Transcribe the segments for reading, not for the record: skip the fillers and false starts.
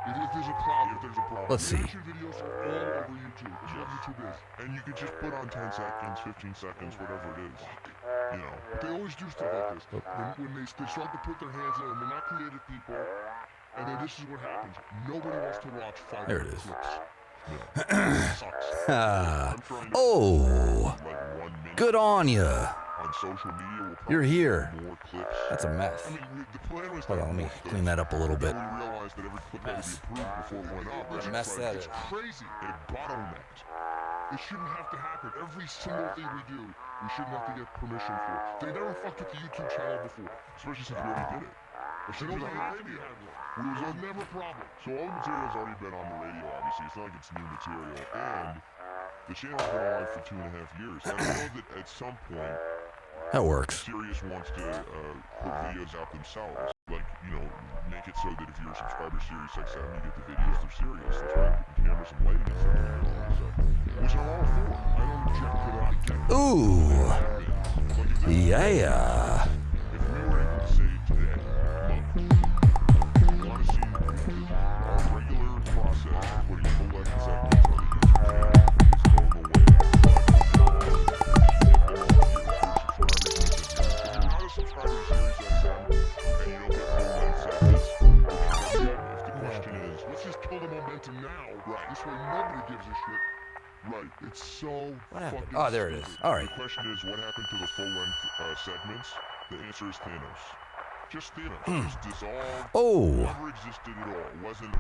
If there's a problem. Let's see. Reaction videos are all over YouTube. That's what YouTube is. And you can just put on 10 seconds, 15 seconds, whatever it is. You know. They always do stuff like this. When they start to put their hands in, and they're not creative people. And then this is what happens. Nobody wants to watch 5 There it is. clips. Yeah. Sucks. Oh, good on ya. On social media, You're here. more clips. That's a mess. I mean, the plan was Hold on, let me clean that up a little bit. We realized that every clip had to be approved before it went up. What a mess that it's is. crazy. It bottlenecked. It shouldn't have to happen. Every single thing we do, we shouldn't have to get permission for. They never fucked with the YouTube channel before, especially since we already did it. It should have had radio. It was never a problem. So all the material's already been on the radio, obviously. It's not like it's new material. And the channel's been alive for 2.5 years. And I know that at some point, That works. Sirius wants to put videos out themselves. Like, you know, make it so that if you're a subscriber to Sirius XM, you get the videos through Sirius. That's right, putting cameras and lighting and stuff like that. So, which I'm all for. I don't object to that. I get it. Ooh, Like, if this- yeah. If we were able to say today, look, we want to see our regular process of putting full length segments on the YouTube channel is going away. If you're not a subscriber to Sirius XM and you don't get full length segments, if the question is, let's just kill the momentum now, right? This way nobody gives a shit. Right, it's so What happened? fucking Oh, there it is. stupid. All right. The question is, what happened to the full-length segments? The answer is Thanos. Just Thanos. Just dissolved. Oh, Never existed at all. It wasn't a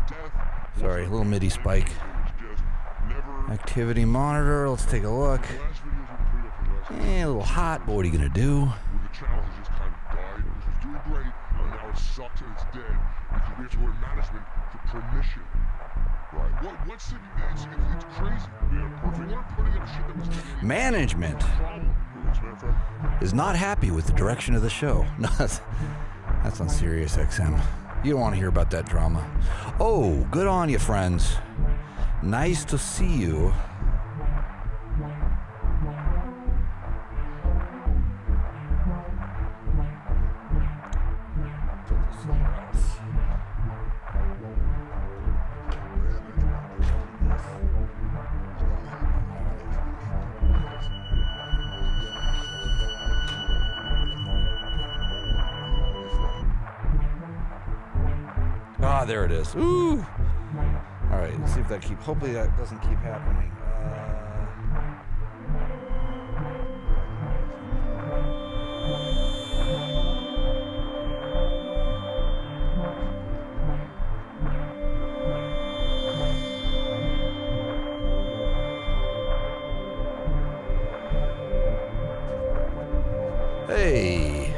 death. sorry, a little MIDI spike. It was just never. Activity monitor. Let's take a look. The last videos we put up for the last A little hot, but what are you gonna do? where the channel has just kind of died. It was doing great, and now it sucks and it's dead because we have to go to management for permission. Right. What's it's crazy. Yeah, perfect. We're putting up shit that was getting Management problem. As a matter of fact, is not happy with the direction of the show. No, that's on Sirius XM. You don't want to hear about that drama. Oh, good on you, friends. Nice to see you. Ah, there it is. Ooh. All right, let's see if that hopefully that doesn't keep happening. Hey.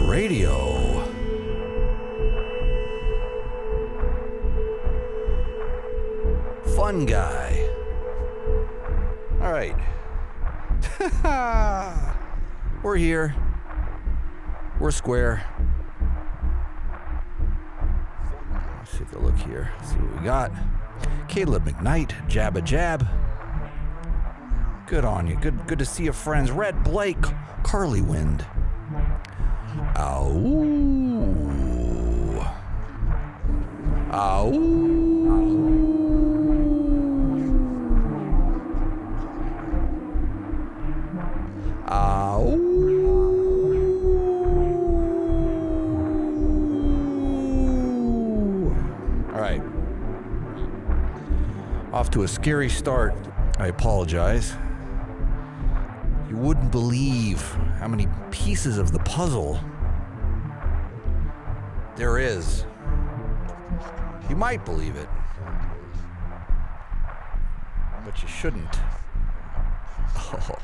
Radio. Fun guy. All right. We're here. We're square. Let's take a look here. See what we got. Caleb McKnight, Jabba Jab. Good on you. Good to see you, friends. Red Blake, Carly Wind. Ow. Ow. Ow. All right. Off to a scary start. I apologize. You wouldn't believe how many pieces of the puzzle there is. You might believe it, but you shouldn't. Oh, hold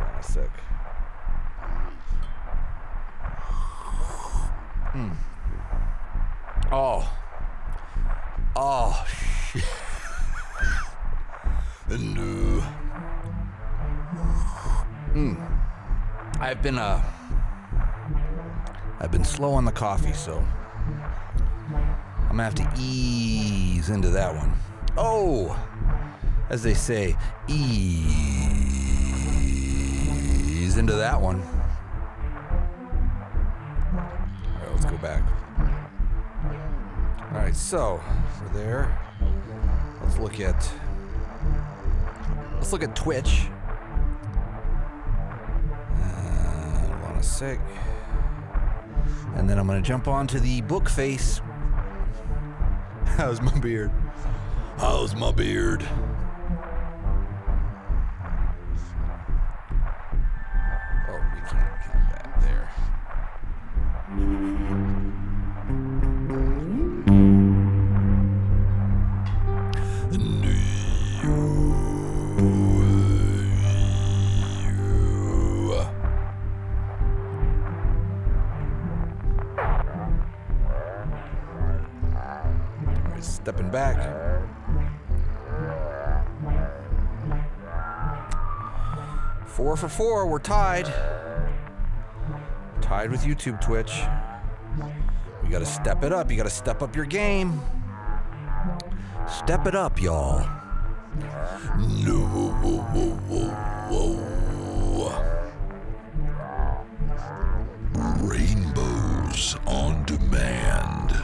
on a sec. Oh, shit. No. I've been slow on the coffee, so I'm gonna have to ease into that one. Oh, as they say, ease into that one. All right, let's go back. All right, so we're there. Let's look at Twitch. Hold on a sec. And then I'm going to jump onto the book face. How's my beard? How's my beard? Oh, we can't count that there. Stepping back. Four for four, we're tied. Tied with YouTube, Twitch. We gotta step it up. You gotta step up your game. Step it up, y'all. No. Rainbows on demand.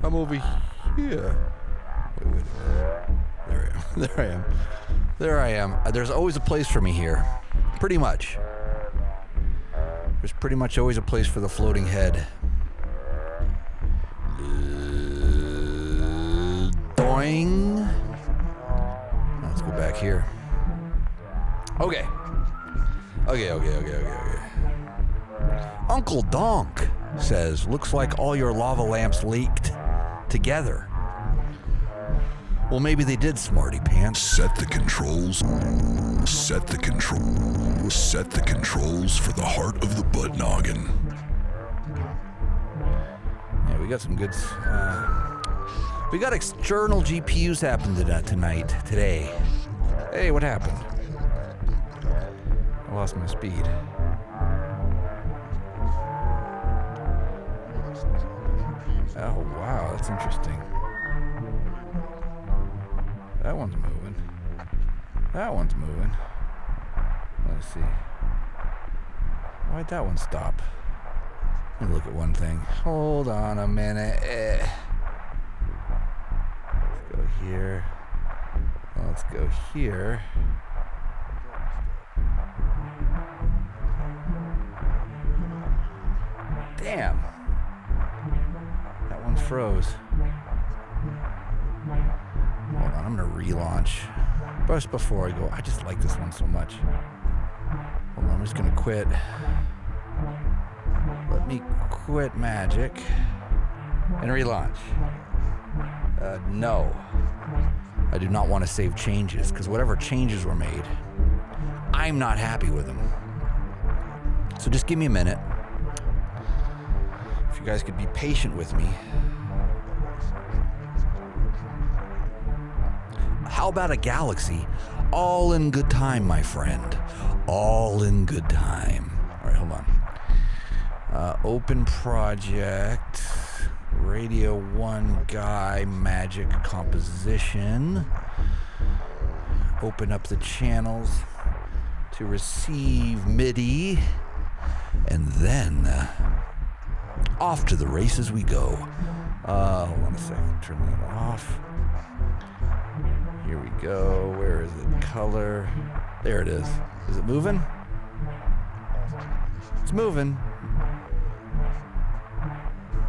I'm over here. Wait. There I am. There's always a place for me here. Pretty much. There's pretty much always a place for the floating head. Doing. Let's go back here. Okay. Uncle Donk says, looks like all your lava lamps leaked together. Well, maybe they did, Smarty Pants. Set the controls for the heart of the butt noggin. Yeah, we got some good. We got external GPUs happening today. Hey, what happened? I lost my speed. Oh, wow, that's interesting. That one's moving. Let's see. Why'd that one stop? Let me look at one thing. Hold on a minute. Let's go here. Let's go here. Damn. That one froze. Hold on, I'm gonna relaunch. Just before I go, I just like this one so much. Hold on, I'm just gonna quit. Let me quit Magic and relaunch. No. I do not want to save changes, because whatever changes were made, I'm not happy with them. So just give me a minute. If you guys could be patient with me. How about a galaxy? All in good time, my friend. All in good time. All right, hold on. Open project. Radio1Guy magic composition. Open up the channels to receive MIDI. And then off to the races we go. Hold on a second. Turn that off. Here we go. Where is it? Color. There it is. Is it moving? It's moving.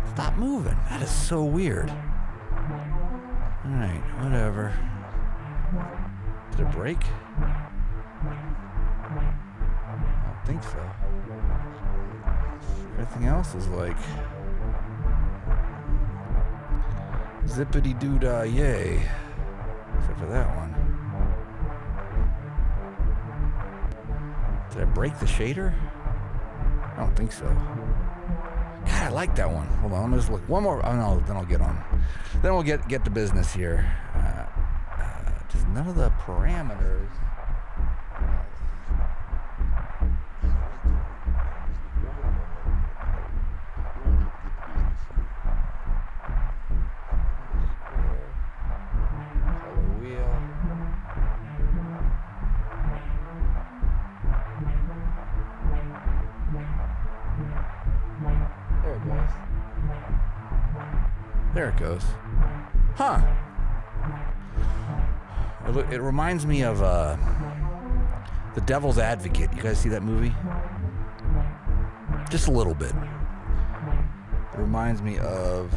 Stop moving. That is so weird. Alright, whatever. Did it break? I don't think so. Everything else is like zippity doo dah yay. Except for that one. Did I break the shader? I don't think so. God, I like that one. Hold on, let me just look. One more. Oh no, then I'll get on. Then we'll get to business here. Just none of the parameters. There it goes. Huh. It reminds me of The Devil's Advocate. You guys see that movie? Just a little bit. It reminds me of...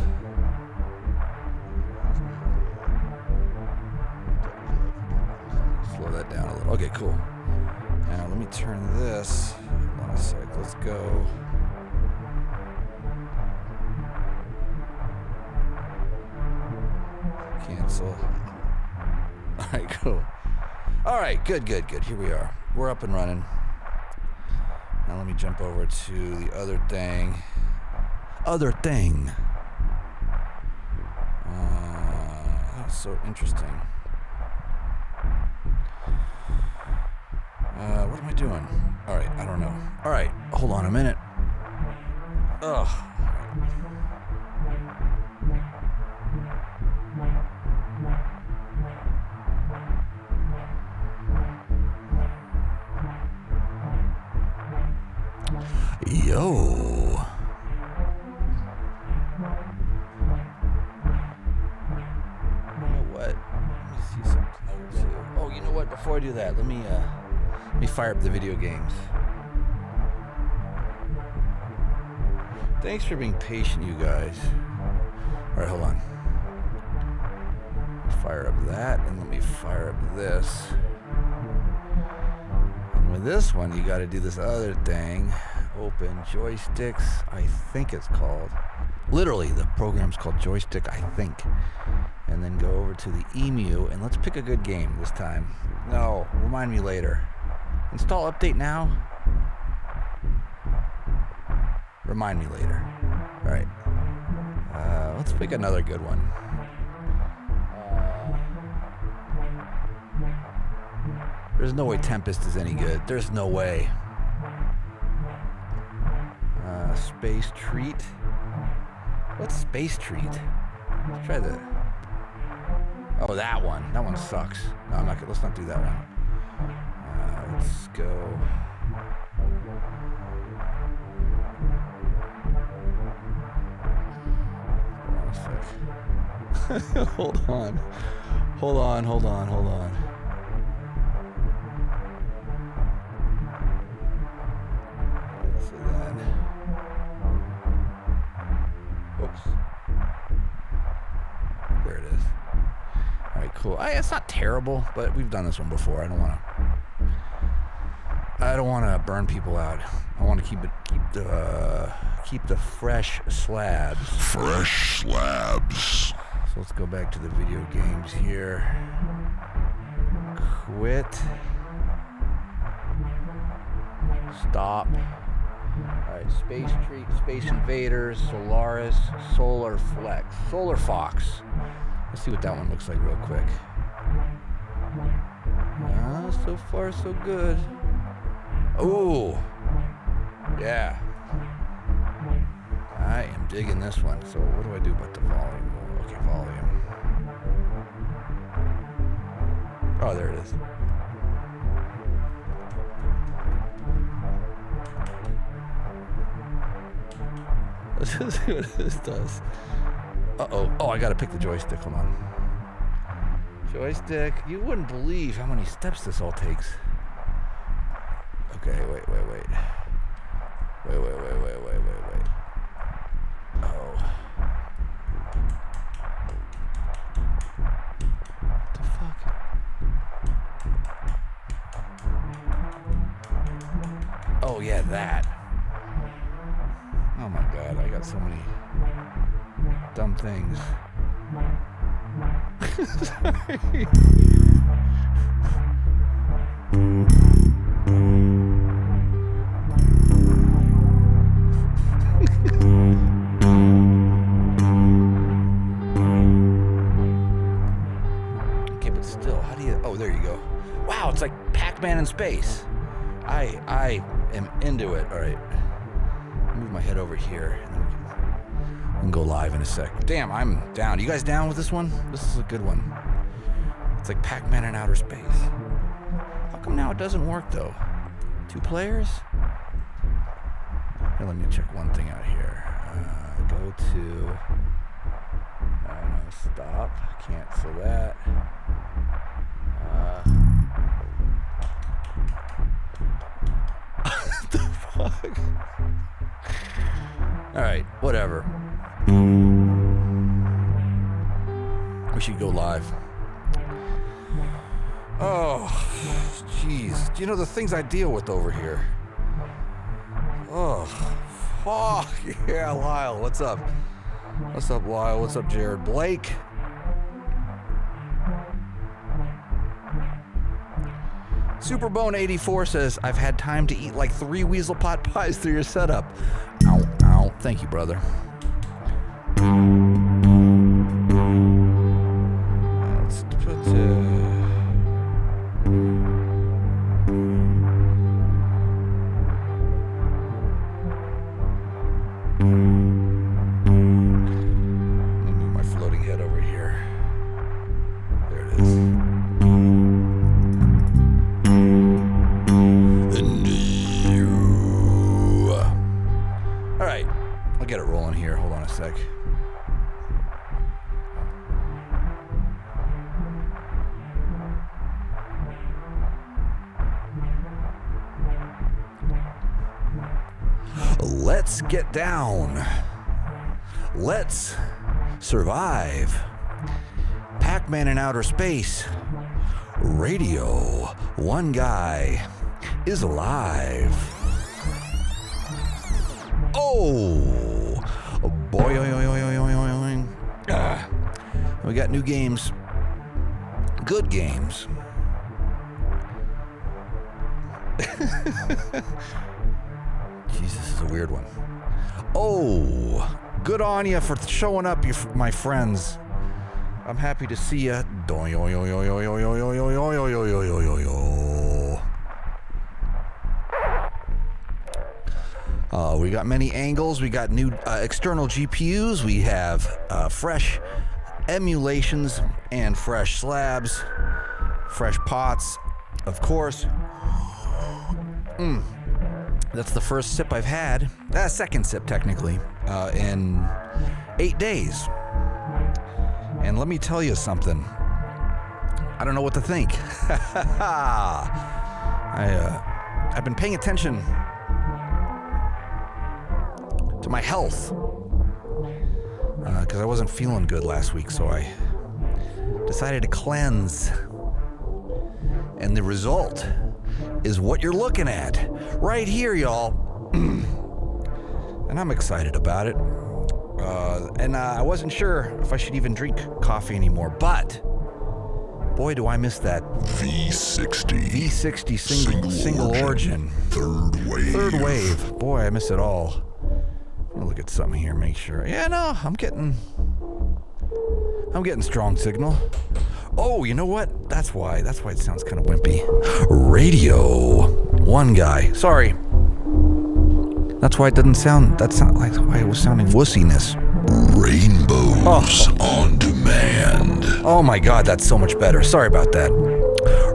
Slow that down a little. Okay, cool. Now let me turn this. Hold on a sec. Let's go. Cancel. Alright, cool. Alright, good. Here we are. We're up and running. Now let me jump over to the other thing. That's so interesting. What am I doing? Alright, I don't know. Alright, hold on a minute. Ugh. Yo. Before I do that, let me fire up the video games. Thanks for being patient, you guys. All right, hold on. Fire up that, and let me fire up this. And with this one, you got to do this other thing. Open joysticks, I think it's called. Literally, the program's called Joystick, I think. And then go over to the emu, and let's pick a good game this time. No, remind me later. Install update now. Remind me later. All right. Let's pick another good one. There's no way Tempest is any good. There's no way. Space Treat. What's Space Treat? Let's try the... Oh, that one. That one sucks. No, I'm not gonna. Let's not do that one. Let's go. Hold on a sec. Hold on. So then. Oops. There it is. All right, cool. It's not terrible, but we've done this one before. I don't want to burn people out. I want to keep the fresh slabs. Fresh slabs. So let's go back to the video games here. Quit. Stop. All right, Space Treat, Space Invaders, Solaris, Solar Flex, Solar Fox. Let's see what that one looks like real quick. So far so good. Ooh. Yeah. I am digging this one. So what do I do about the volume? Okay, volume. Oh, there it is. Let's just see what this does. Uh-oh. Oh, I gotta pick the joystick. Hold on. Joystick. You wouldn't believe how many steps this all takes. Okay, wait. Wait. Oh. What the fuck? Oh, yeah, that. Oh my god, I got so many dumb things. Sorry. Okay, but still, how do you... Oh, there you go. Wow, it's like Pac-Man in space. I am into it. All right. Move my head over here, and then we can go live in a sec. Damn, I'm down. You guys down with this one? This is a good one. It's like Pac-Man in outer space. How come now it doesn't work, though? 2 players? Here, let me check one thing out here. Go to stop. Cancel that. What the fuck? Alright, whatever. We should go live. Oh, jeez. Do you know the things I deal with over here? Oh, fuck. Yeah, Lyle, what's up? What's up, Lyle? What's up, Jared? Blake? Superbone84 says, I've had time to eat like 3 weasel pot pies through your setup. Ow, ow. Thank you, brother. Let's put sec. Let's get down. Let's survive. Pac-Man in outer space. Radio1Guy is alive. Oh, boy. We got new games. Good games. Jesus, this is a weird one. Oh, good on you for showing up, my friends. I'm happy to see you. We got many angles. We got new external GPUs. We have fresh emulations and fresh slabs, fresh pots, of course. That's the first sip I've had. Second sip, technically, in 8 days. And let me tell you something. I don't know what to think. I've been paying attention to my health because I wasn't feeling good last week, so I decided to cleanse. And the result is what you're looking at right here, y'all. And I'm excited about it. And I wasn't sure if I should even drink coffee anymore, but boy, do I miss that V60 single origin. Third wave. Boy, I miss it all. I'm gonna look at something here, make sure. Yeah, no, I'm getting strong signal. Oh, you know what? That's why it sounds kind of wimpy. Radio1Guy. Sorry. That's why it didn't sound. That's not like why it was sounding wussiness. Rainbows on demand. Oh my God, that's so much better. Sorry about that.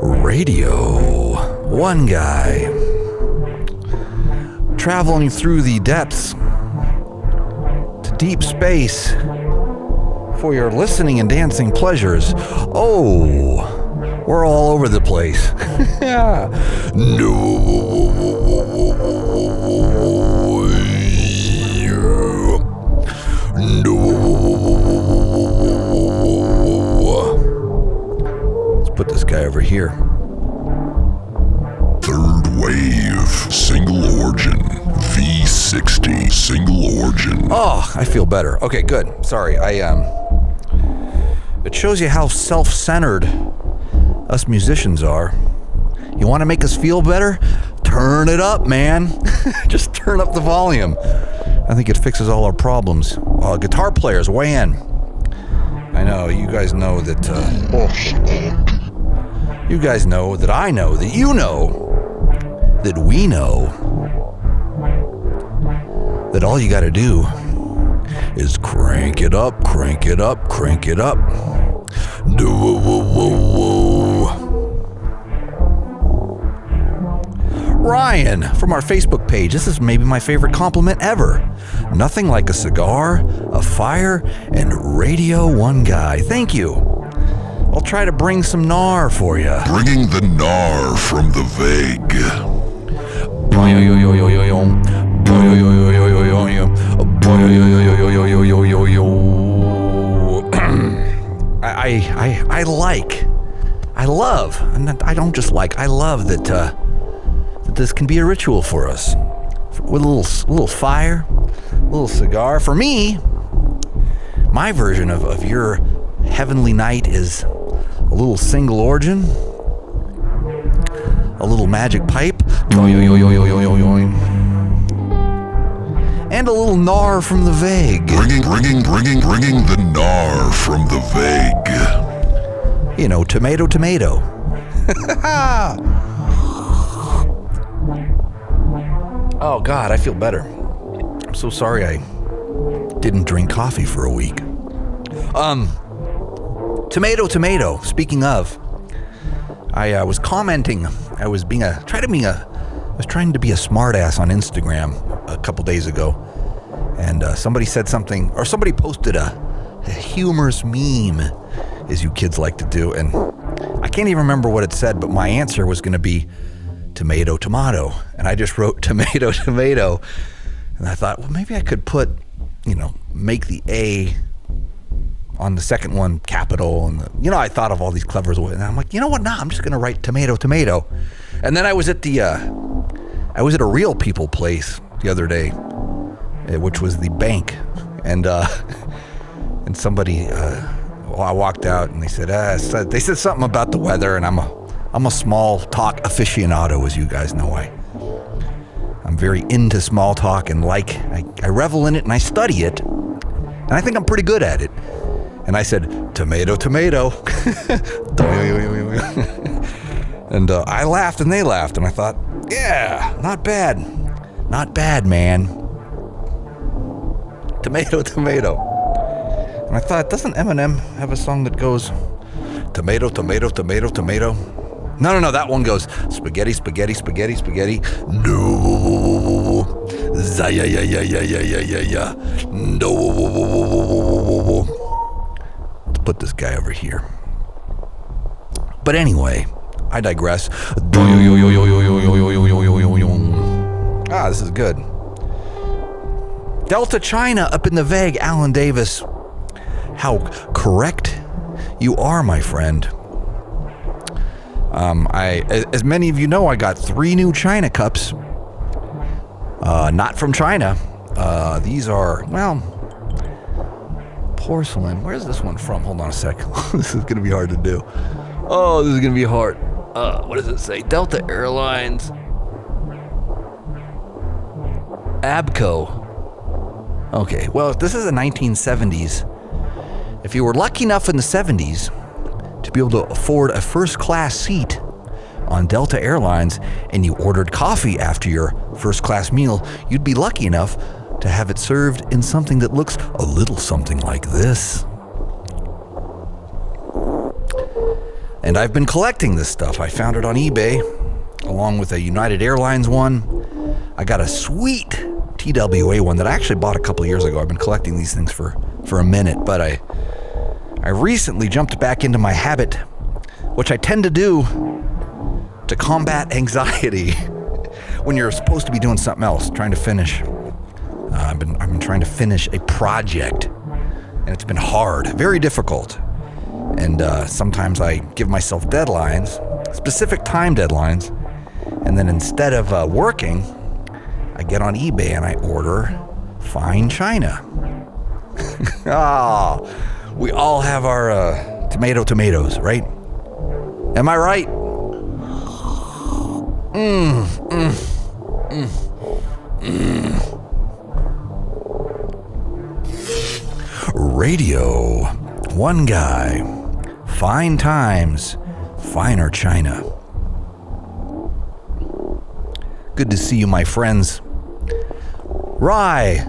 Radio1Guy. Traveling through the depths to deep space for your listening and dancing pleasures. Oh, we're all over the place. Yeah. No. Let's put this guy over here. Third wave, single origin, V60, single origin. Oh, I feel better. Okay, good. Sorry, it shows you how self-centered us musicians are. You want to make us feel better? Turn it up, man. Just turn up the volume. I think it fixes all our problems. Guitar players, weigh in. I know, you guys know that... you guys know that I know that you know that we know that all you gotta do is crank it up, crank it up, crank it up. Ryan from our Facebook page. This is maybe my favorite compliment ever. Nothing like a cigar, a fire, and Radio1Guy. Thank you. I'll try to bring some gnar for you. Bringing the gnar from the vague. I don't just like, I love that this can be a ritual for us. With a little fire, a little cigar. For me, my version of your heavenly night is a little single origin, a little magic pipe, and a little gnar from the vague. Bringing the gnar from the vague. You know, tomato. Oh God, I feel better. I'm so sorry I didn't drink coffee for a week. Tomato. Speaking of, I was commenting. I was trying to be a smartass on Instagram a couple days ago, and somebody said something, or somebody posted a humorous meme, as you kids like to do, and I can't even remember what it said, but my answer was going to be tomato, and I just wrote tomato, and I thought, well, maybe I could put, make the A on the second one capital, and I thought of all these clever ways, and I'm like, you know what? I'm just going to write tomato, and then I was at a Real People place the other day, which was the bank, and somebody. I walked out and they said something about the weather, and I'm a small talk aficionado, as you guys know. I'm very into small talk, and I revel in it and I study it, and I think I'm pretty good at it. And I said tomato, and I laughed and they laughed, and I thought, yeah, not bad, man. Tomato. And I thought, doesn't Eminem have a song that goes tomato? No, that one goes spaghetti. No. Yeah. No. Let's put this guy over here. But anyway, I digress. This is good. Delta China up in the vague, Alan Davis. How correct you are, my friend. As many of you know, I got 3 new China cups. Not from China. These are, porcelain. Where's this one from? Hold on a sec. This is going to be hard to do. Oh, this is going to be hard. What does it say? Delta Airlines. Abco. Okay, well, this is the 1970s. If you were lucky enough in the 70s to be able to afford a first-class seat on Delta Airlines and you ordered coffee after your first-class meal, you'd be lucky enough to have it served in something that looks a little something like this. And I've been collecting this stuff. I found it on eBay, along with a United Airlines one. I got a sweet TWA one that I actually bought a couple years ago. I've been collecting these things for a minute, but I recently jumped back into my habit, which I tend to do to combat anxiety when you're supposed to be doing something else, trying to finish. I've been trying to finish a project, and it's been hard, very difficult. And sometimes I give myself deadlines, specific time deadlines, and then instead of working, I get on eBay and I order fine china. We all have our tomatoes, right? Am I right? Radio1Guy. Fine times, finer china. Good to see you, my friends. Rye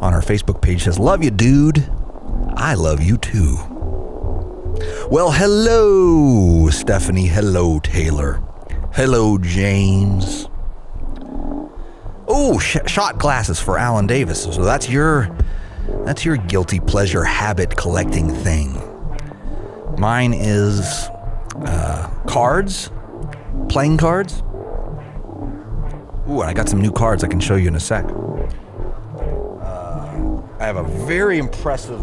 on our Facebook page says, love you, dude. I love you too. Well, hello, Stephanie. Hello, Taylor. Hello, James. Oh, shot glasses for Alan Davis. So that's your guilty pleasure habit collecting thing. Mine is cards, playing cards. Ooh, and I got some new cards I can show you in a sec. I have a very impressive,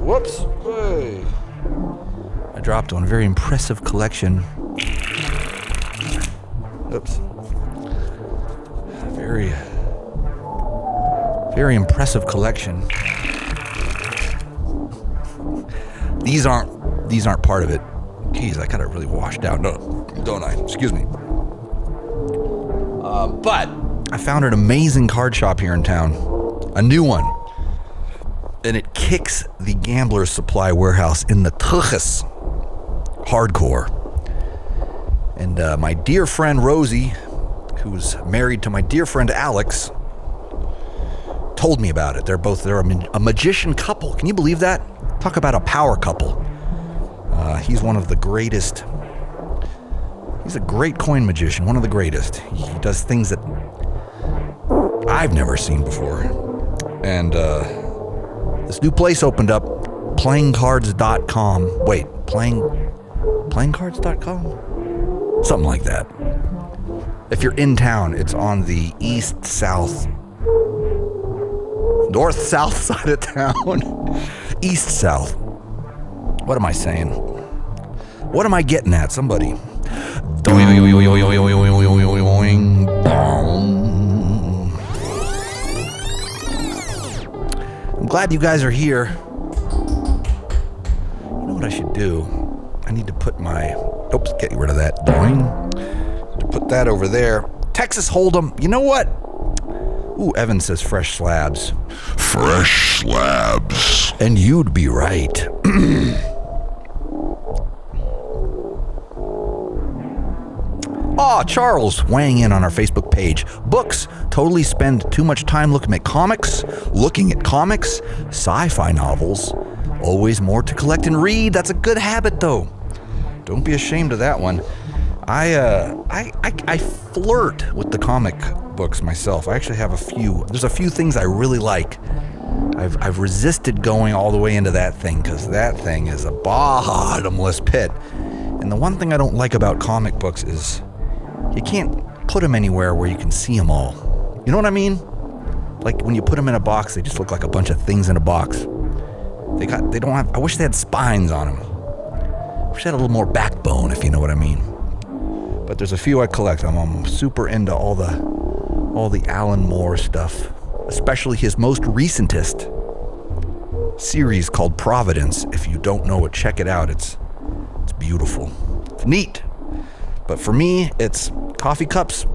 hey. I dropped one, very impressive collection. Oops. Very, very impressive collection. These aren't part of it. Jeez, I got it really washed out, don't I? Excuse me. But I found an amazing card shop here in town, a new one, and it kicks the Gambler's Supply warehouse in the tuchus hardcore. And my dear friend Rosie, who's married to my dear friend Alex, told me about it. They're a magician couple. Can you believe that? Talk about a power couple. He's one of the greatest. He's a great coin magician, one of the greatest. He does things that I've never seen before. And this new place opened up, playingcards.com. Wait, playingcards.com? Something like that. If you're in town, it's on the east-south, north-south side of town. East-south. What am I saying? What am I getting at? Somebody. I'm glad you guys are here. You know what I should do? I need to put my... Oops, get rid of that. To put that over there. Texas Hold'em. You know what? Ooh, Evan says fresh slabs. Fresh slabs. And you'd be right. Charles weighing in on our Facebook page. Books. Totally spend too much time looking at comics. Sci-fi novels. Always more to collect and read. That's a good habit, though. Don't be ashamed of that one. I flirt with the comic books myself. I actually have a few. There's a few things I really like. I've resisted going all the way into that thing because that thing is a bottomless pit. And the one thing I don't like about comic books is you can't put them anywhere where you can see them all. You know what I mean? Like when you put them in a box, they just look like a bunch of things in a box. I wish they had spines on them. I wish they had a little more backbone, if you know what I mean. But there's a few I collect. I'm super into all the Alan Moore stuff, especially his most recentest series called Providence. If you don't know it, check it out. It's beautiful. It's neat. But for me, it's coffee cups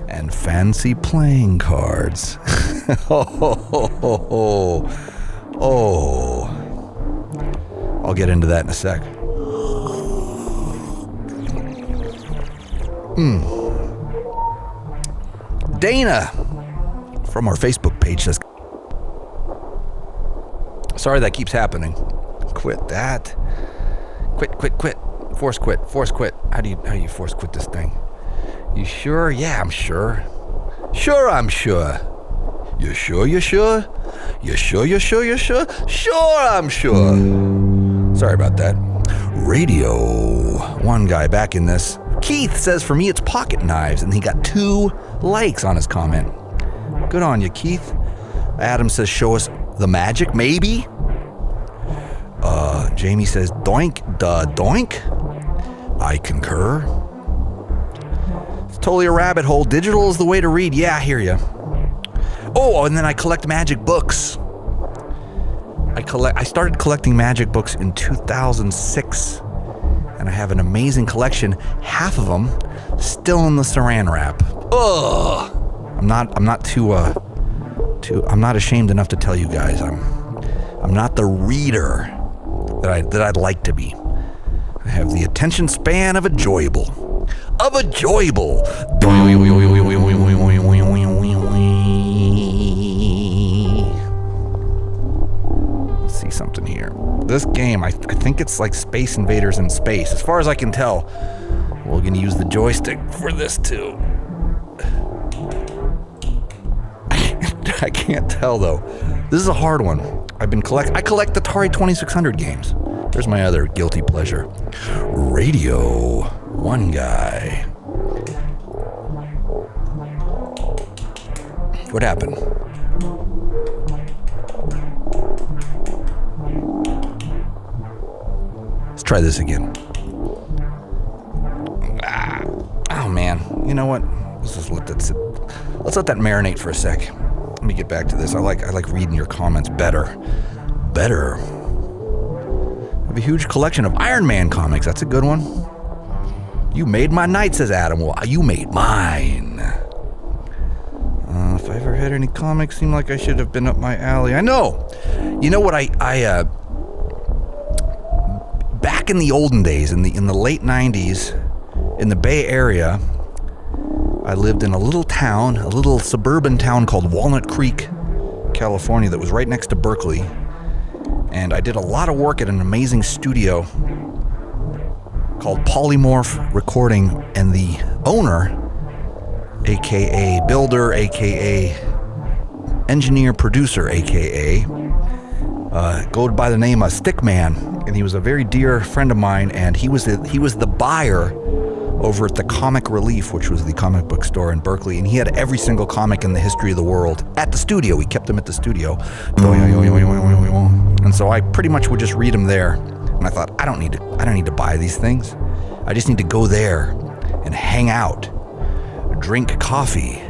and fancy playing cards. Oh. I'll get into that in a sec. Dana from our Facebook page says, sorry that keeps happening. Quit that. Quit. Force quit. How do you force quit this thing? You sure? Yeah, I'm sure. Sure, I'm sure. You sure? You sure? You sure? You sure? You sure? Sure, I'm sure. Sorry about that. Radio1Guy back in this. Keith says, for me, it's pocket knives, and he got 2 likes on his comment. Good on you, Keith. Adam says, show us the magic, maybe. Jamie says, doink, doink. I concur. It's totally a rabbit hole. Digital is the way to read. Yeah, I hear you. Oh, and then I collect magic books. I started collecting magic books in 2006, and I have an amazing collection. Half of them still in the saran wrap. Ugh. I'm not ashamed enough to tell you guys. I'm not the reader that I'd like to be. I have the attention span of a joyable. Let's see something here. This game, I think it's like Space Invaders in space. As far as I can tell, We're going to use the joystick for this too. I can't tell though. This is a hard one. I collect Atari 2600 games. There's my other guilty pleasure. Radio1Guy. What happened? Let's try this again. Oh man, you know what? Let's just let that sit. Let's let that marinate for a sec. Let me get back to this. I like reading your comments better. I have a huge collection of Iron Man comics. That's a good one. You made my night, says Adam. Well, you made mine. If I ever had any comics, seemed like I should have been up my alley. I know. You know what? I back in the olden days, in the late 90s, in the Bay Area, I lived in a little suburban town called Walnut Creek, California, that was right next to Berkeley. And I did a lot of work at an amazing studio called Polymorph Recording, and the owner, aka builder, aka engineer, producer, aka go by the name of Stickman, and he was a very dear friend of mine, and he was the buyer over at the Comic Relief, which was the comic book store in Berkeley, and he had every single comic in the history of the world at the studio. We kept them at the studio, and so I pretty much would just read them there. And I thought, I don't need to buy these things. I just need to go there and hang out, drink coffee,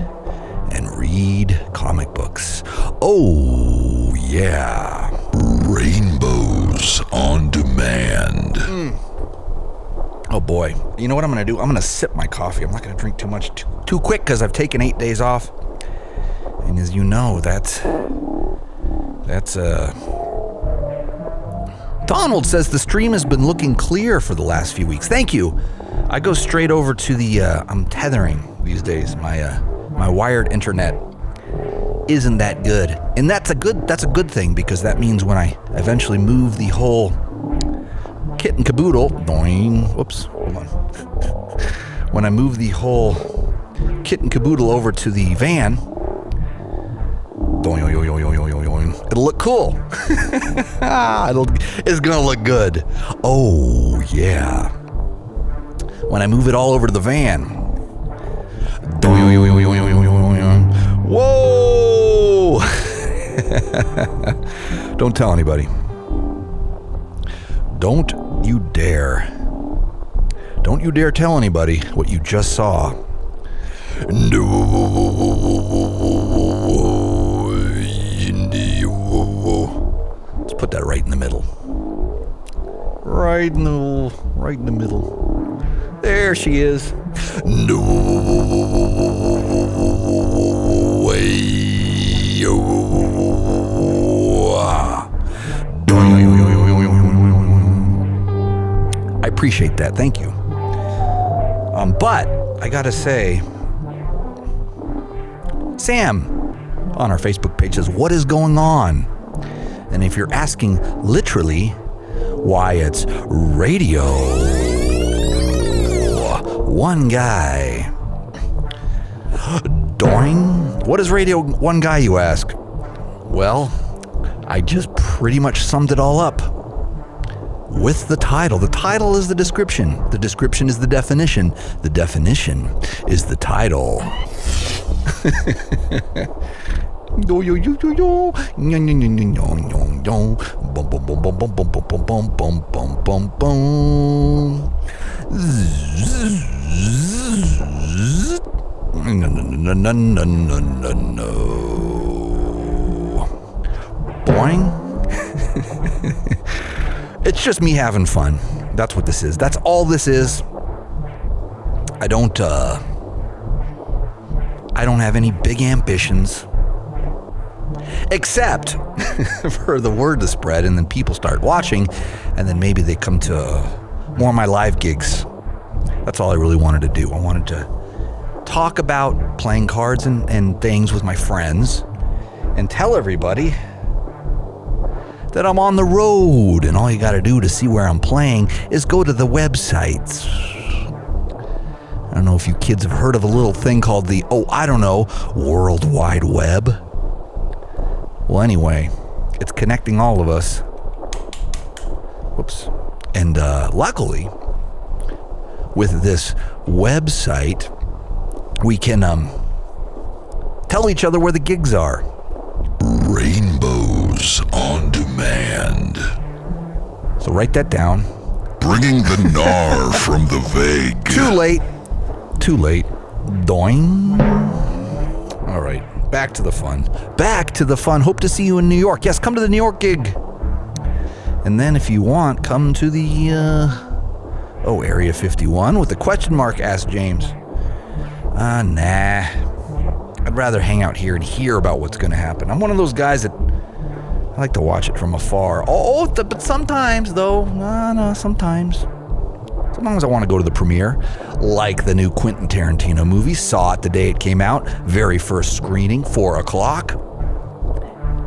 and read comic books. Oh yeah, Rainbows on Demand. Oh boy, you know what I'm gonna do? I'm gonna sip my coffee. I'm not gonna drink too much too quick because I've taken 8 days off. And as you know, that's Donald says the stream has been looking clear for the last few weeks. Thank you. I go straight over to the, I'm tethering these days. My wired internet isn't that good. And that's a good thing, because that means when I eventually move the whole kit and caboodle, whoops, hold on. When I move the whole kit and caboodle over to the van, it'll look cool. It's gonna look good. Oh yeah. When I move it all over to the van. Whoa! Don't tell anybody. Don't you dare. Don't you dare tell anybody what you just saw. Let's put that right in the middle. Right in the middle. There she is. No way. I appreciate that. Thank you. But I gotta say, Sam on our Facebook page says, "What is going on?" And if you're asking literally why, it's Radio1Guy. Doing? What is Radio1Guy, you ask? Well, I just pretty much summed it all up with the title. The title is the description. The description is the definition. The definition is the title. Boing. It's just me having fun. That's what this is. That's all this is. I don't have any big ambitions, except for the word to spread, and then people start watching, and then maybe they come to more of my live gigs. That's all I really wanted to do. I wanted to talk about playing cards and things with my friends, and tell everybody that I'm on the road, and all you got to do to see where I'm playing is go to the websites. don't know if you kids have heard of a little thing called the, World Wide Web. Well, anyway, it's connecting all of us. Whoops. And luckily, with this website, we can tell each other where the gigs are. Rainbows on demand. So write that down. Bringing the gnar from the vague. Too late. Doing. All right. Back to the fun. Hope to see you in New York. Yes, come to the New York gig. And then if you want, come to the, Area 51 with the question mark, asked James. Nah. I'd rather hang out here and hear about what's going to happen. I'm one of those guys that I like to watch it from afar. But sometimes, though, sometimes I want to go to the premiere, like the new Quentin Tarantino movie. Saw it the day it came out. Very first screening, 4 o'clock.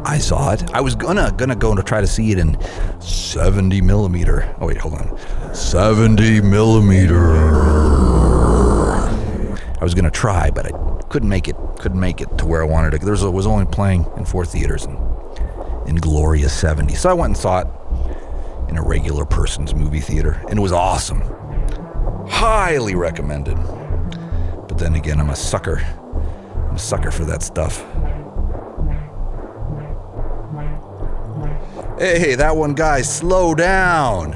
I saw it. I was gonna go to try to see it in 70 millimeter. Oh wait, hold on. 70 millimeter. I was gonna try, but I couldn't make it to where I wanted it. It was only playing in 4 theaters in glorious 70. So I went and saw it in a regular person's movie theater, and it was awesome. Highly recommended. But then again, I'm a sucker for that stuff. Hey, that one guy, slow down.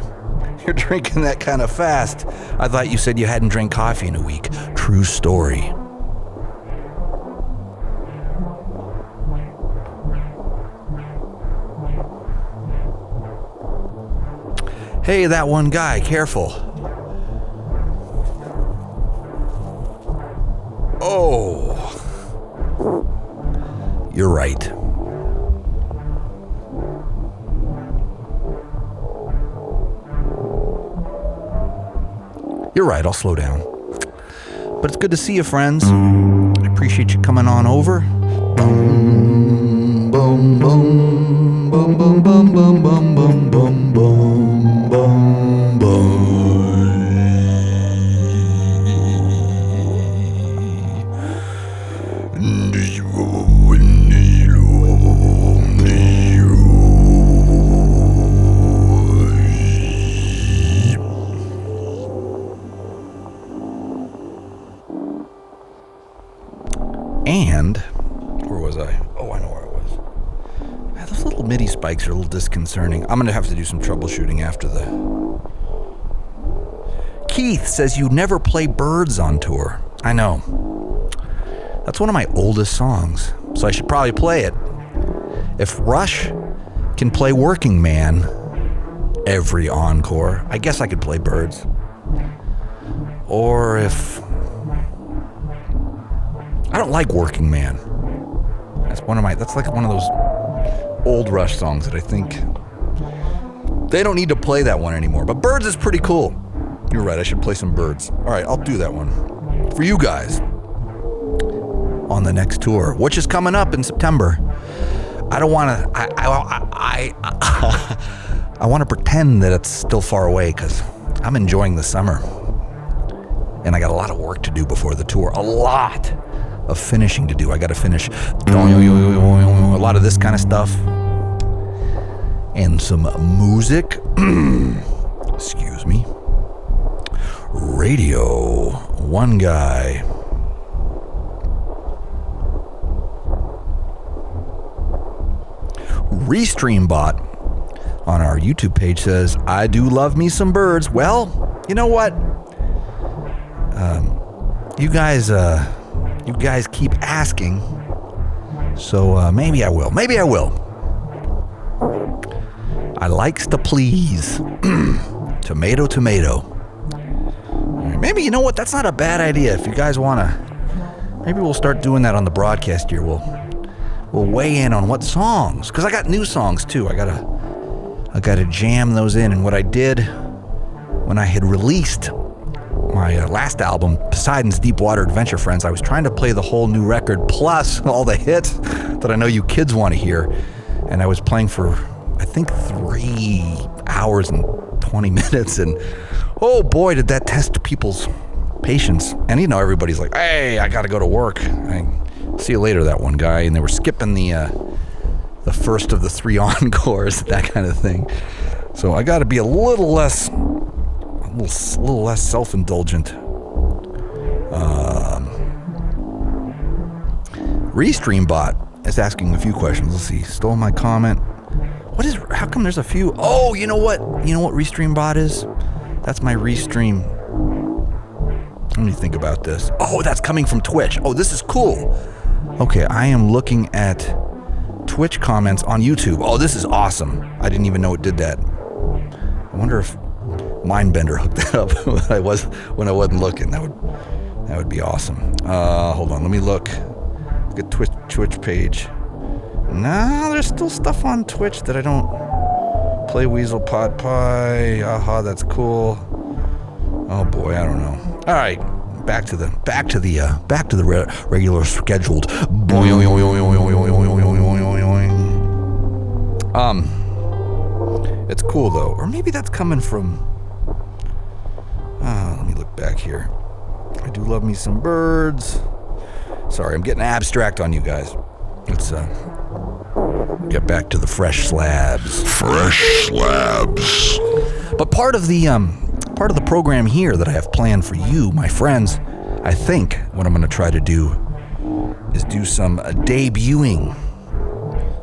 You're drinking that kind of fast. I thought you said you hadn't drank coffee in a week. True story. Hey, that one guy, careful. Oh. You're right. You're right, I'll slow down. But it's good to see you, friends. I appreciate you coming on over. Boom, boom, boom, boom, boom, boom, boom, boom, boom, boom, boom, boom, boom. And, where was I? Oh, I know where I was. Those little MIDI spikes are a little disconcerting. I'm going to have to do some troubleshooting after the... Keith says you never play Birds on tour. I know. That's one of my oldest songs, so I should probably play it. If Rush can play Working Man every encore, I guess I could play Birds. Or if... I don't like Working Man. That's like one of those old Rush songs that I think they don't need to play that one anymore. But Birds is pretty cool. You're right, I should play some Birds. All right, I'll do that one for you guys on the next tour, which is coming up in September. I don't want to. I want to pretend that it's still far away because I'm enjoying the summer, and I got a lot of work to do before the tour. A lot of finishing to do. I got to finish a lot of this kind of stuff and some music. Excuse me. Radio1Guy. Restreambot on our YouTube page says, I do love me some Birds. Well, you know what? You guys keep asking, so maybe I will. I likes to please. Tomato, tomato. Maybe, you know what? That's not a bad idea. If you guys want to, maybe we'll start doing that on the broadcast here. We'll weigh in on what songs, because I got new songs too. I gotta jam those in. And what I did when I had released my last album, Poseidon's Deepwater Adventure Friends, I was trying to play the whole new record plus all the hits that I know you kids want to hear. And I was playing for, I think, 3 hours and 20 minutes. And oh boy, did that test people's patience. And everybody's like, hey, I gotta go to work. See you later, that one guy. And they were skipping the first of the 3 encores, that kind of thing. So I gotta be a little less self-indulgent. Restreambot is asking a few questions. Let's see. Stole my comment. How come there's a few? Oh, you know what Restreambot is? That's my Restream. Let me think about this. Oh, that's coming from Twitch. Oh, this is cool. Okay, I am looking at Twitch comments on YouTube. Oh, this is awesome. I didn't even know it did that. I wonder if Mindbender hooked that up when I wasn't looking. That would be awesome. Hold on, let me look. Look at Twitch page. Nah, there's still stuff on Twitch that I don't play. Weasel Pot Pie. Aha, that's cool. Oh boy, I don't know. All right, back to the regular scheduled. It's cool though, or maybe that's coming from. Let me look back here. I do love me some birds. Sorry, I'm getting abstract on you guys. Let's get back to the fresh slabs. Fresh slabs. But part of the program here that I have planned for you, my friends, I think what I'm going to try to do is do some debuting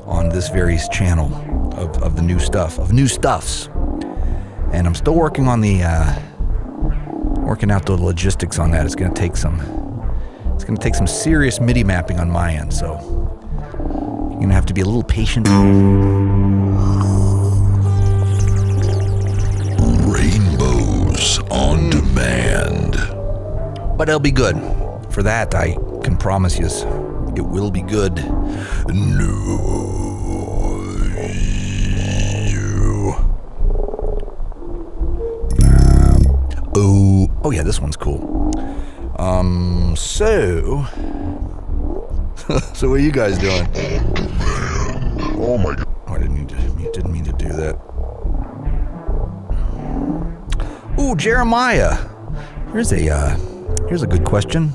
on this very channel of the new stuff, of new stuffs. And I'm still working on working out the logistics on that. It's going to take some serious MIDI mapping on my end, so you're going to have to be a little patient. Rainbows on demand. But it'll be good. For that, I can promise you, it will be good. Oh yeah, this one's cool. So what are you guys doing? Oh my god. Oh, I didn't mean to do that. Ooh, Jeremiah. Here's a good question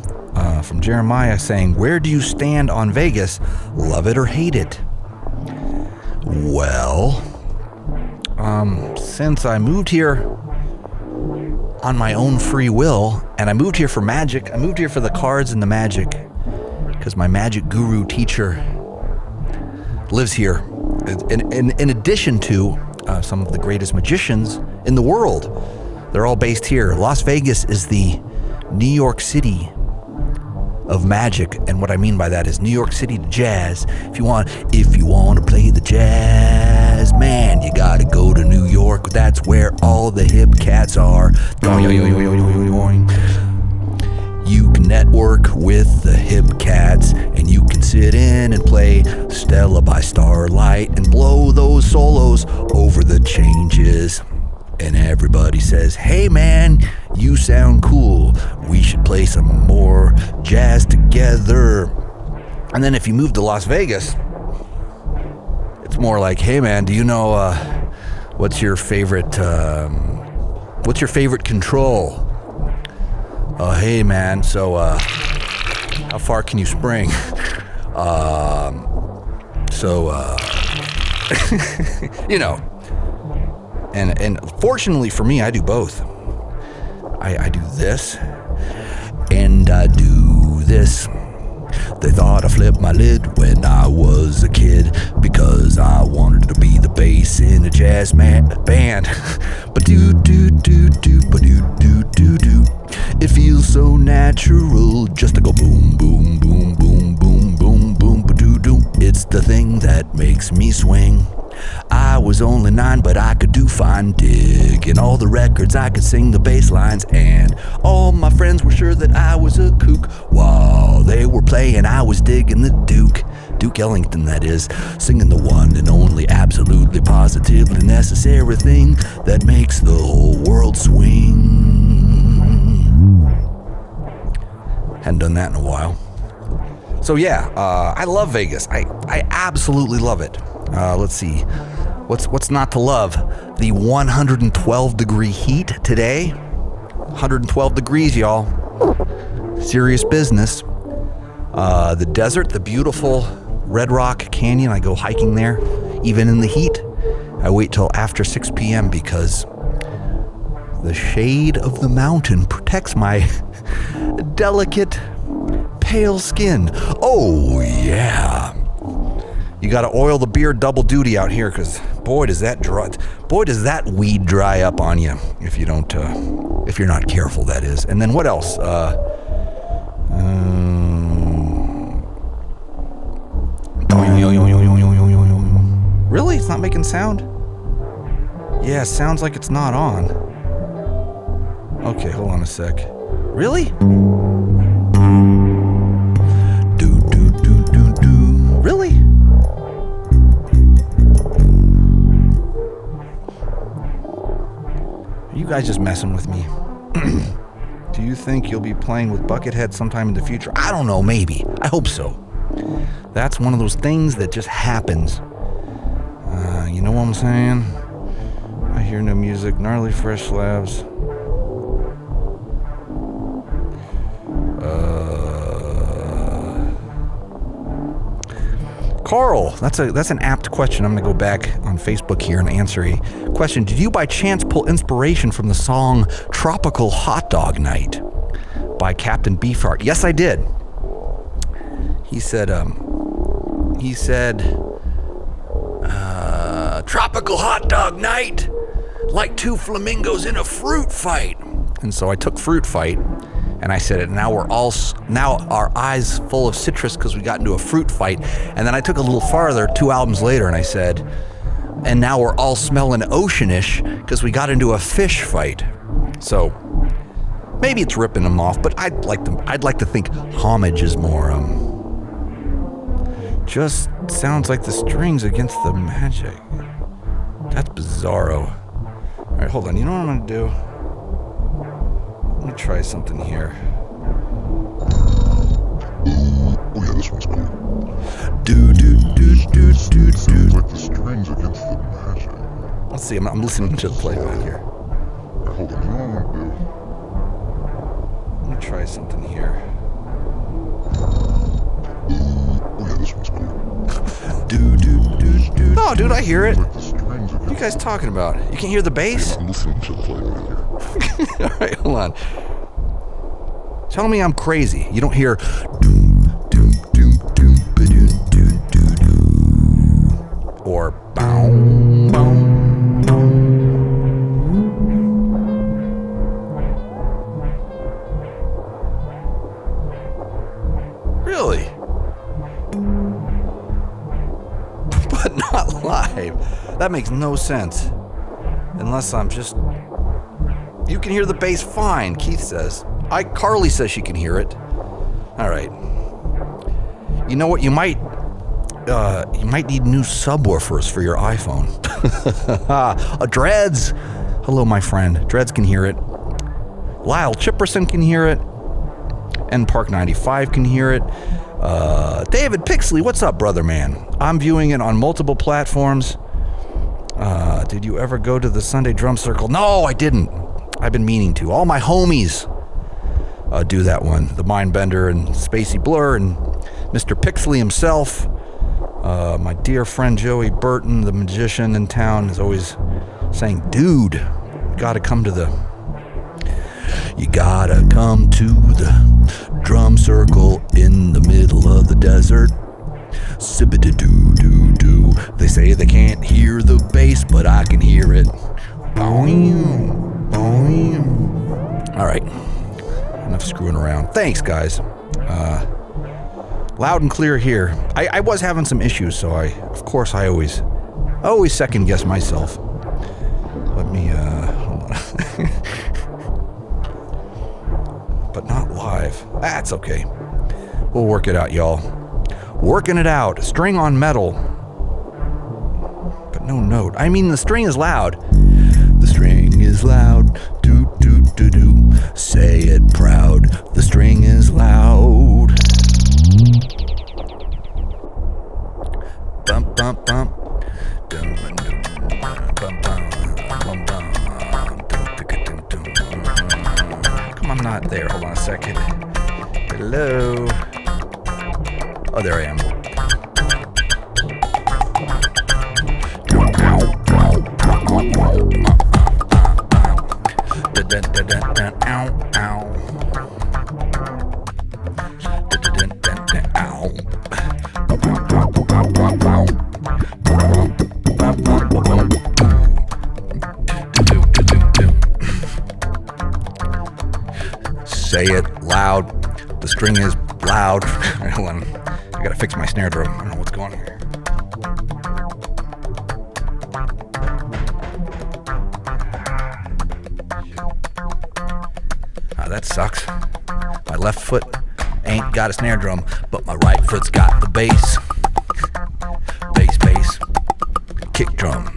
from Jeremiah saying, where do you stand on Vegas? Love it or hate it? Well, since I moved here on my own free will, and I moved here for magic, I moved here for the cards and the magic, because my magic guru teacher lives here. In addition to some of the greatest magicians in the world, they're all based here. Las Vegas is the New York City of magic, and what I mean by that is New York City to jazz. If you want to play the jazz, man, you gotta go to New York. That's where all the hip cats are. You can network with the hip cats, and you can sit in and play Stella by Starlight and blow those solos over the changes. And everybody says, hey man, you sound cool. We should play some more jazz together. And then if you move to Las Vegas, it's more like, hey man, do you know what's your favorite control? Hey man, so how far can you spring? And fortunately for me, I do both. I do this, and I do this. They thought I flipped my lid when I was a kid, because I wanted to be the bass in a jazz band. Ba-do-do-do-do, it feels so natural just to go boom, boom, boom, boom, boom, boom, boom, ba-do-do. It's the thing that makes me swing. I was only 9, but I could do fine digging all the records. I could sing the bass lines, and all my friends were sure that I was a kook. While they were playing, I was digging the Duke Ellington, that is, singing the one and only, absolutely, positively necessary thing that makes the whole world swing. Hadn't done that in a while. So yeah, I love Vegas. I absolutely love it. Let's see, what's not to love? The 112 degree heat today. 112 degrees, y'all. Serious business. The desert, the beautiful Red Rock Canyon, I go hiking there, even in the heat. I wait till after 6 p.m. because the shade of the mountain protects my delicate, pale skin. Oh, yeah. You got to oil the beard double duty out here, because boy does that weed dry up on you if you don't, if you're not careful, that is. And then what else? Really? It's not making sound? Yeah, sounds like it's not on. Okay, hold on a sec. Really? Really? Are you guys just messing with me? Do you think you'll be playing with Buckethead sometime in the future? I don't know, maybe. I hope so. That's one of those things that just happens. You know what I'm saying? I hear no music, gnarly fresh slabs. Carl, that's an apt question. I'm gonna go back on Facebook here and answer a question. Did you by chance pull inspiration from the song "Tropical Hot Dog Night" by Captain Beefheart? Yes, I did. He said, "Tropical hot dog night, like two flamingos in a fruit fight." And so I took fruit fight, and I said it. Now our eyes full of citrus because we got into a fruit fight. And then I took a little farther, 2 albums later, and I said, and now we're all smelling oceanish because we got into a fish fight. So maybe it's ripping them off, but I'd like to think homage is more just sounds like the strings against the magic. That's bizarro. All right, hold on. You know what I'm gonna do? Let me try something here. Oh yeah, this one's cool. Sounds like the strings against the magic. Let's see. I'm listening to the playback here. Alright, hold on. You know what I'm gonna do? Let me try something here. Oh yeah, this one's cool. Oh, dude, I hear it. Like the strings What are you guys talking about? You can hear the bass? I'm listening to the playback here. All right, hold on. Tell me I'm crazy. You don't hear or bow, bow. Really? But not live. That makes no sense. Unless I'm just... You can hear the bass fine, Keith says. Carly says she can hear it. All right. You know what? You might need new subwoofers for your iPhone. Dreads. Hello, my friend. Dreads can hear it. Lyle Chipperson can hear it. And Park 95 can hear it. David Pixley, what's up, brother man? I'm viewing it on multiple platforms. Did you ever go to the Sunday Drum Circle? No, I didn't. I've been meaning to. All my homies do that one. The Mindbender and Spacey Blur and Mr. Pixley himself. My dear friend Joey Burton, the magician in town, is always saying, dude, you gotta come to the drum circle in the middle of the desert. Sip-a-doo-doo-doo-doo. They say they can't hear the bass, but I can hear it. All right. Enough screwing around. Thanks, guys. Loud and clear here. I was having some issues, so I always second guess myself. Let me, hold on. But not live. That's okay. We'll work it out, y'all. Working it out. String on metal. But no note. I mean, the string is loud. The string is loud. Do do do do. Say it proud. The string is loud. Bump bump bump. Dum dum dum. Bum bum bum bum. Come on, I'm not there. there. Hold on a second. Hello. Oh, there I am. Say it loud. The string is loud. Hold on. I gotta fix my snare drum. I don't know what's going on here. That sucks. My left foot ain't got a snare drum, but my right foot's got the bass. Bass. Kick drum.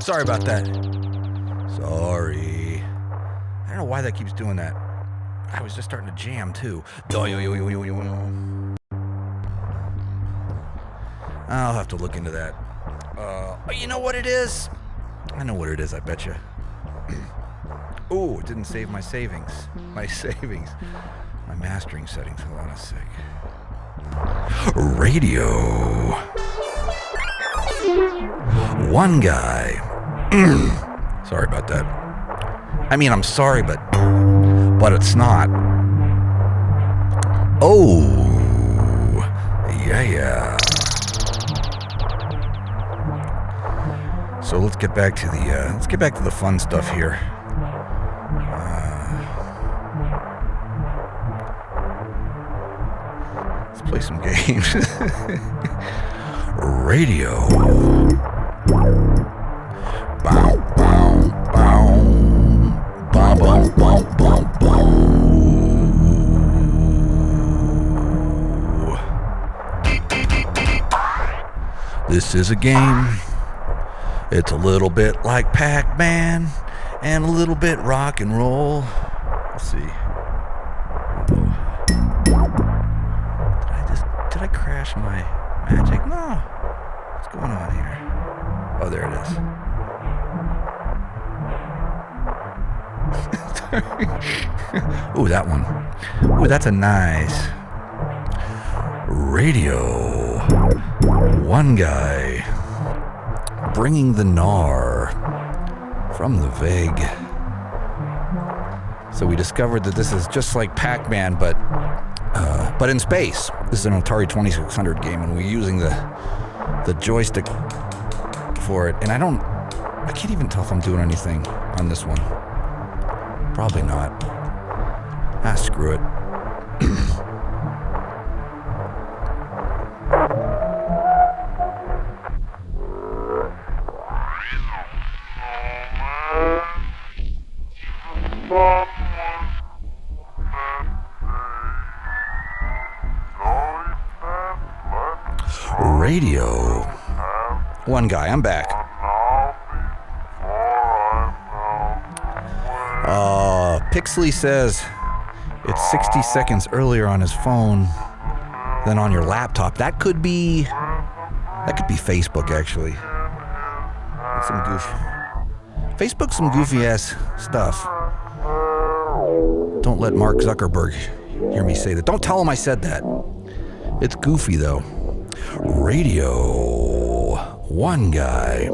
Sorry about that. Sorry. I don't know why that keeps doing that. I was just starting to jam too. I'll have to look into that. You know what it is? I know what it is, I bet you. Oh, it didn't save my savings. My mastering settings. Hold on a sec. Radio. One guy. Sorry about that. I mean, I'm sorry, but it's not. Oh, yeah. So let's get back to the fun stuff here. Let's play some games. Radio. Bow, bow, bow. Bow, bow, bow, bow, bow. This is a game. It's a little bit like Pac-Man and a little bit rock and roll. Let's see. Did I crash my magic? No. What's going on here? Oh, there it is. Ooh, that one. Ooh, that's a nice Radio. One guy bringing the gnar from the Veg. So we discovered that this is just like Pac-Man, but in space. This is an Atari 2600 game, and we're using the joystick for it. And I can't even tell if I'm doing anything on this one. Probably not. Screw it. Radio. One guy, I'm back. Pixley says it's 60 seconds earlier on his phone than on your laptop. That could be Facebook, actually. That's some Facebook's some goofy ass stuff. Don't let Mark Zuckerberg hear me say that. Don't tell him I said that. It's goofy, though. Radio1Guy.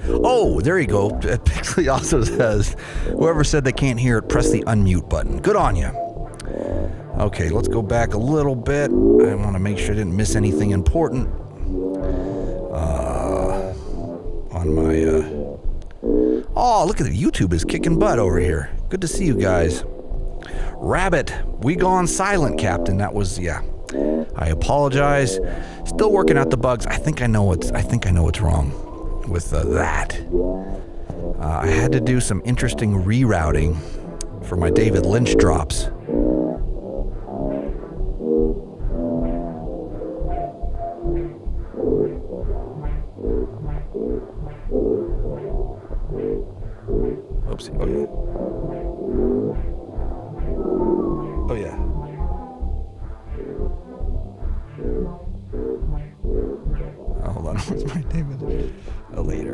Oh, there you go. Pixley also says, whoever said they can't hear it, press the unmute button. Good on you. Okay, let's go back a little bit. I want to make sure I didn't miss anything important. On my... Oh, look at it. YouTube is kicking butt over here. Good to see you guys. Rabbit, we gone silent, Captain. That was, yeah. I apologize. Still working out the bugs. I think I know what's wrong with that. I had to do some interesting rerouting for my David Lynch drops. Oopsie. Oh, yeah. Oh, yeah. Oh, hold on. Where's my David? Oh, later.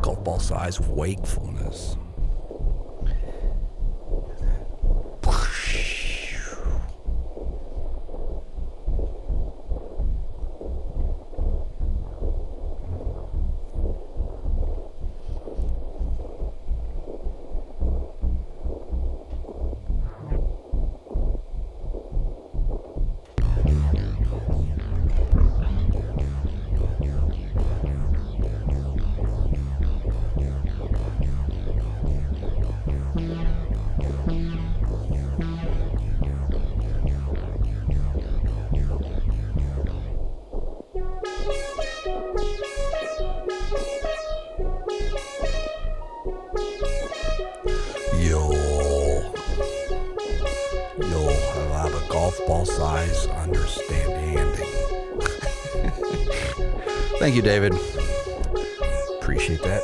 Golf ball size wakefulness. You'll have a golf ball size understanding. Thank you, David. Appreciate that.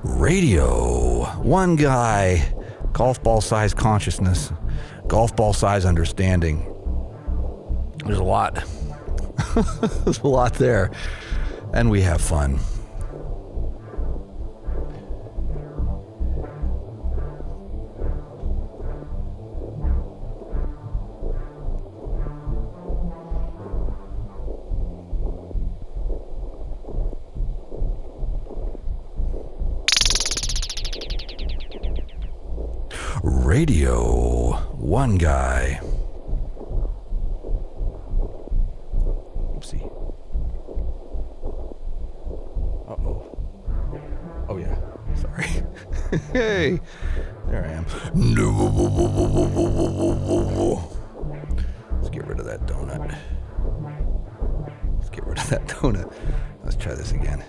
Radio1Guy, golf ball size consciousness, golf ball size understanding. There's a lot. There's a lot there. And we have fun. Radio1Guy. Oopsie. Uh-oh. Oh, yeah. Sorry. Hey. There I am. No. Let's get rid of that donut. Let's try this again.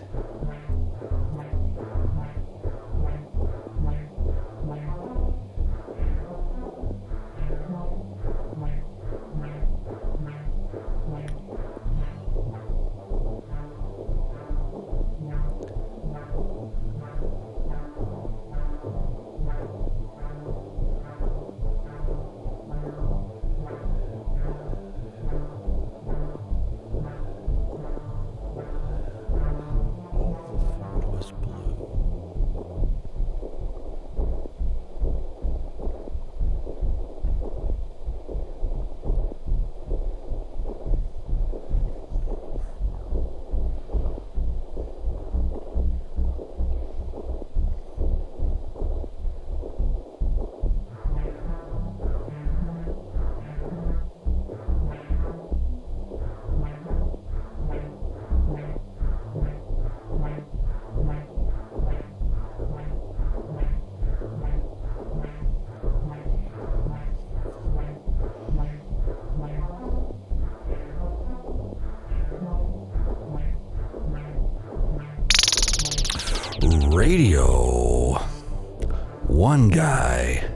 Radio1Guy.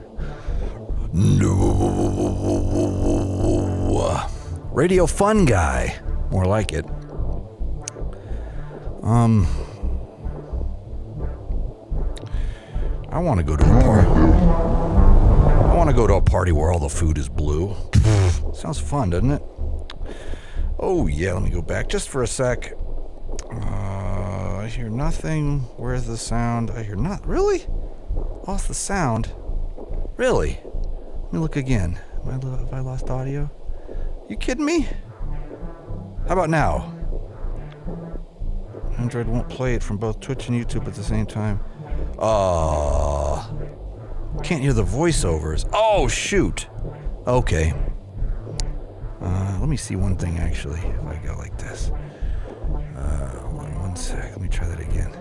No. Radio Fun Guy. More like it. I want to go to a party. I want to go to a party where all the food is blue. Sounds fun, doesn't it? Oh, yeah, let me go back just for a sec. I hear nothing. Where's the sound? I hear not. Really? Lost the sound? Really? Let me look again. Have I lost audio? You kidding me? How about now? Android won't play it from both Twitch and YouTube at the same time. Can't hear the voiceovers. Oh, shoot. Okay. Let me see one thing, actually, if I go like this. One sec. Let me try that again.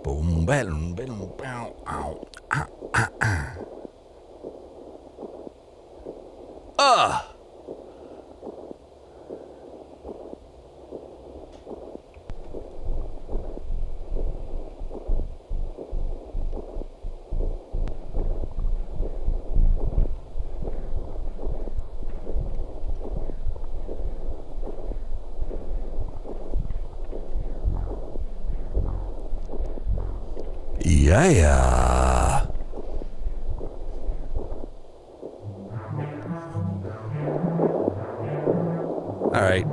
Boom, boom, boom, bow, ow, Yeah. All right.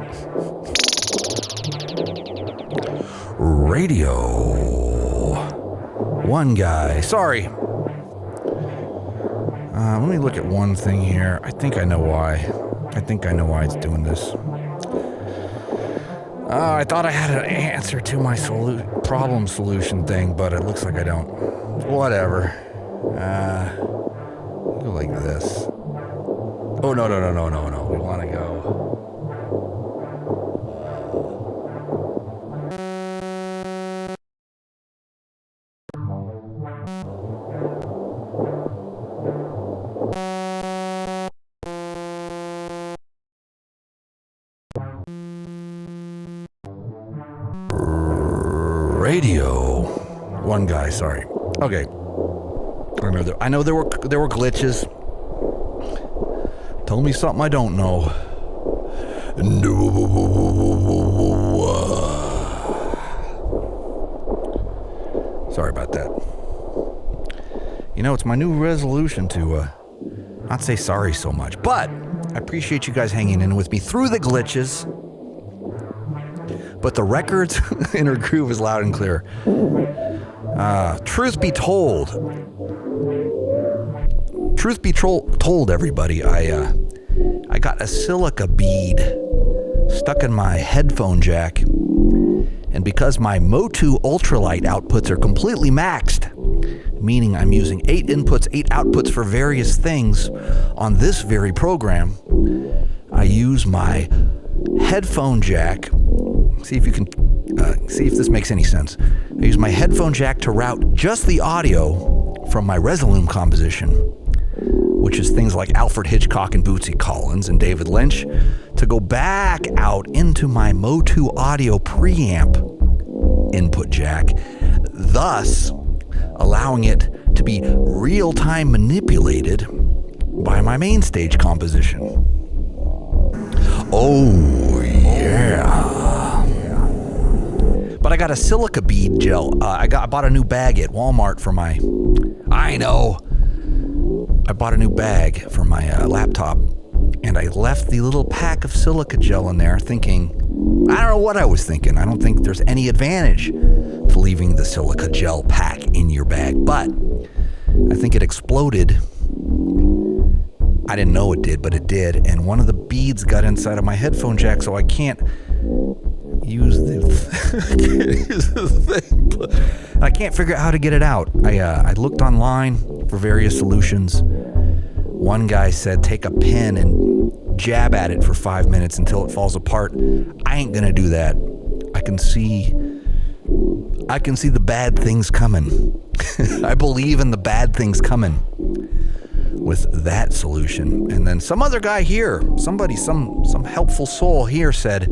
Radio1Guy. Sorry. Let me look at one thing here. I think I know why. It's doing this. I thought I had an answer to my problem solution thing, but it looks like I don't. Whatever. Go like this. Oh, no. We want to go. Radio1Guy, sorry. Okay. I know there were glitches. Tell me something I don't know. No. Sorry about that. You know, it's my new resolution to not say sorry so much, but I appreciate you guys hanging in with me through the glitches. But the record's inner groove is loud and clear. Truth be told, everybody, I got a silica bead stuck in my headphone jack, and because my Motu ultralight outputs are completely maxed, meaning I'm using 8 inputs, 8 outputs for various things on this very program, I use my headphone jack. See if this makes any sense. I use my headphone jack to route just the audio from my Resolume composition, which is things like Alfred Hitchcock and Bootsy Collins and David Lynch, to go back out into my Motu audio preamp input jack, thus allowing it to be real-time manipulated by my main stage composition. Oh, yeah. But I got a silica bead gel. I bought a new bag at Walmart for my... I bought a new bag for my laptop, and I left the little pack of silica gel in there thinking... I don't know what I was thinking. I don't think there's any advantage to leaving the silica gel pack in your bag, but I think it exploded I didn't know it did, but it did. And one of the beads got inside of my headphone jack, so I can't use the thing. I can't figure out how to get it out. I looked online for various solutions. One guy said take a pen and jab at it for 5 minutes until it falls apart. I ain't gonna do that. I can see the bad things coming. I believe in the bad things coming with that solution. And then some other guy here, somebody, some helpful soul here said,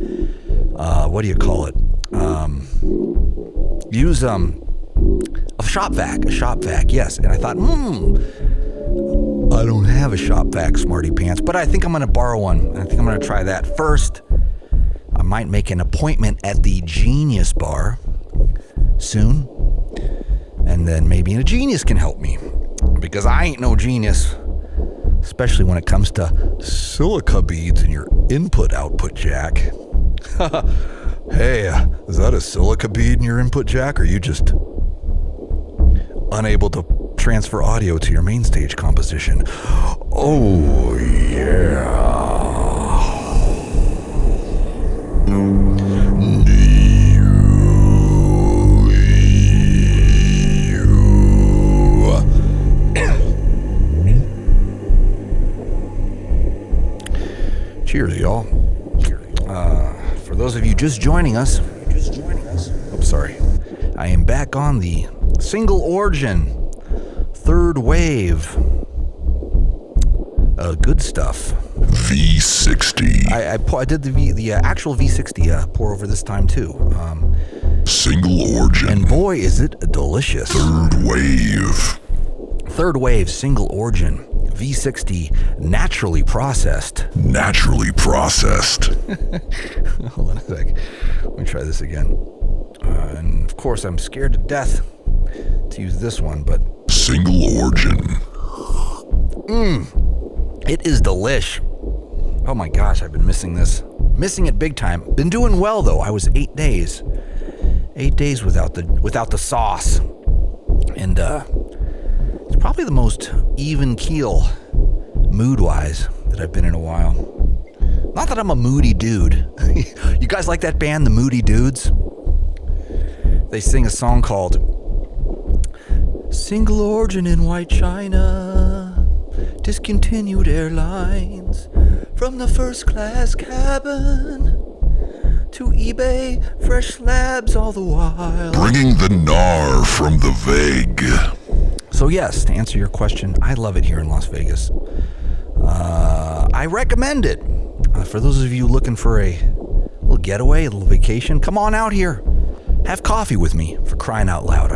what do you call it? Use a shop vac, yes. And I thought, I don't have a shop vac, smarty pants, but I think I'm going to borrow one. I think I'm going to try that. First, I might make an appointment at the Genius Bar soon, and then maybe a genius can help me, because I ain't no genius, especially when it comes to silica beads in your input-output jack. Hey, is that a silica bead in your input jack, or are you just unable to transfer audio to your main stage composition? Oh, yeah. Cheers, y'all. For those of you just joining us, I am back on the single origin, third wave, good stuff. V60. I did the actual V60 pour over this time too. Single origin. And boy, is it delicious. Third wave, single origin. V60, naturally processed. Hold on a sec. Let me try this again. And of course, I'm scared to death to use this one, but... Single origin. It is delish. Oh my gosh, I've been missing this. Missing it big time. Been doing well, though. I was 8 days. 8 days without the sauce. And, it's probably the most even keel, mood-wise, that I've been in a while. Not that I'm a moody dude. You guys like that band, the Moody Dudes? They sing a song called Single Origin in White China, discontinued airlines, from the first class cabin to eBay, fresh slabs all the while. Bringing the gnar from the vague. So yes, to answer your question, I love it here in Las Vegas. I recommend it. For those of you looking for a little getaway, a little vacation, come on out here. Have coffee with me, for crying out loud.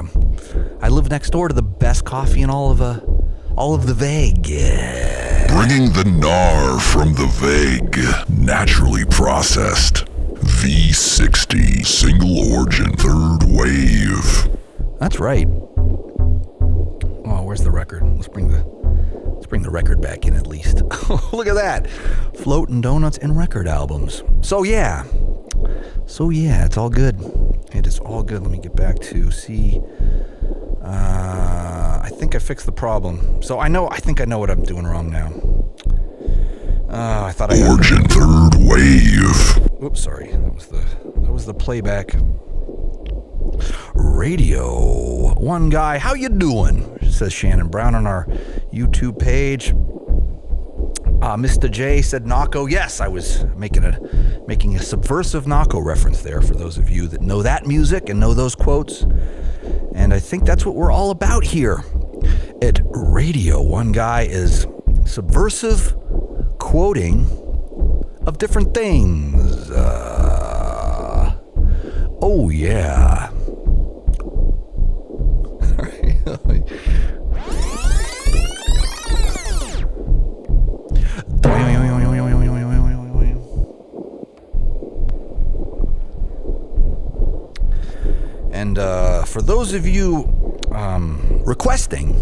I live next door to the best coffee in all of the vague. Bringing the gnar from the vague. Naturally processed. V60. Single origin. Third wave. That's right. Oh, where's the record? Let's bring the record back in at least. Look at that. Floating donuts and record albums. So yeah, it's all good. It is all good. Let me get back to see. I think I fixed the problem. So I think I know what I'm doing wrong now. I thought I Origin third wave. Oops, sorry. That was the playback. Radio1Guy, how you doing? Says Shannon Brown on our YouTube page. Mr. J said Naco. Yes, I was making a subversive Naco reference there for those of you that know that music and know those quotes. And I think that's what we're all about here at Radio1Guy, is subversive quoting of different things. Oh yeah. And for those of you requesting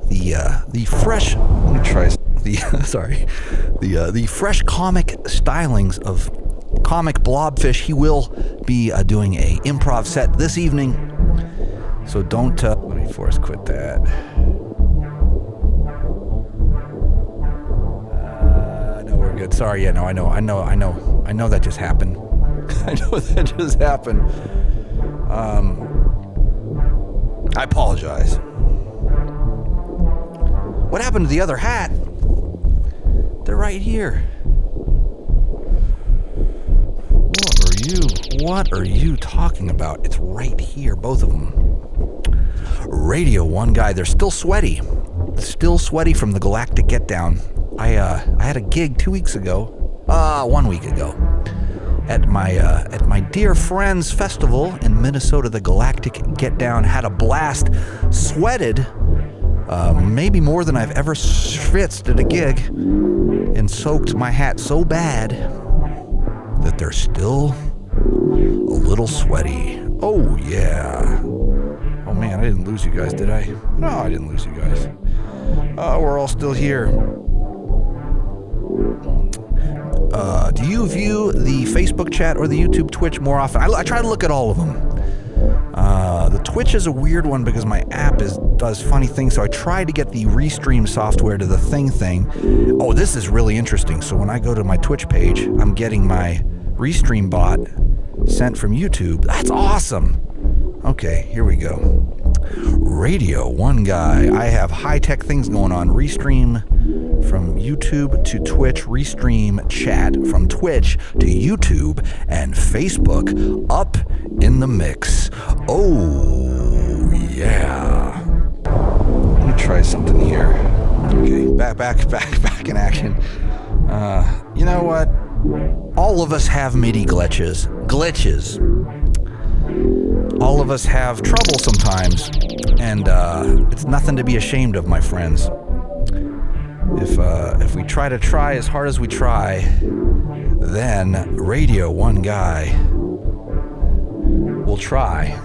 the fresh, let me try the fresh comic stylings of comic Blobfish, he will be doing a improv set this evening. So don't let me force quit that. sorry. Yeah, no, I know that just happened. I know that just happened. I apologize. What happened to the other hat? They're right here. What are you talking about? It's right here, both of them. Radio 1 Guy, they're still sweaty. Still sweaty from the Galactic Get Down. I had a gig 2 weeks ago. 1 week ago. At my dear friend's festival in Minnesota, the Galactic Get Down. Had a blast. Sweated maybe more than I've ever schwitzed at a gig. And soaked my hat so bad that they're still a little sweaty. Oh, yeah. Oh, man, I didn't lose you guys, did I? No, I didn't lose you guys. We're all still here. Do you view the Facebook chat or the YouTube Twitch more often? I try to look at all of them. The Twitch is a weird one because my app does funny things, so I try to get the Restream software to the thing. Oh, this is really interesting. So when I go to my Twitch page, I'm getting my Restream bot sent from YouTube. That's awesome. Okay, here we go. Radio 1 Guy. I have high-tech things going on. Restream from YouTube to Twitch. Restream chat from Twitch to YouTube and Facebook. Up in the mix. Oh, yeah. Let me try something here. Okay, back in action. You know what? All of us have MIDI glitches. All of us have trouble sometimes, and it's nothing to be ashamed of, my friends. If we try as hard as we try, then Radio 1 Guy will try.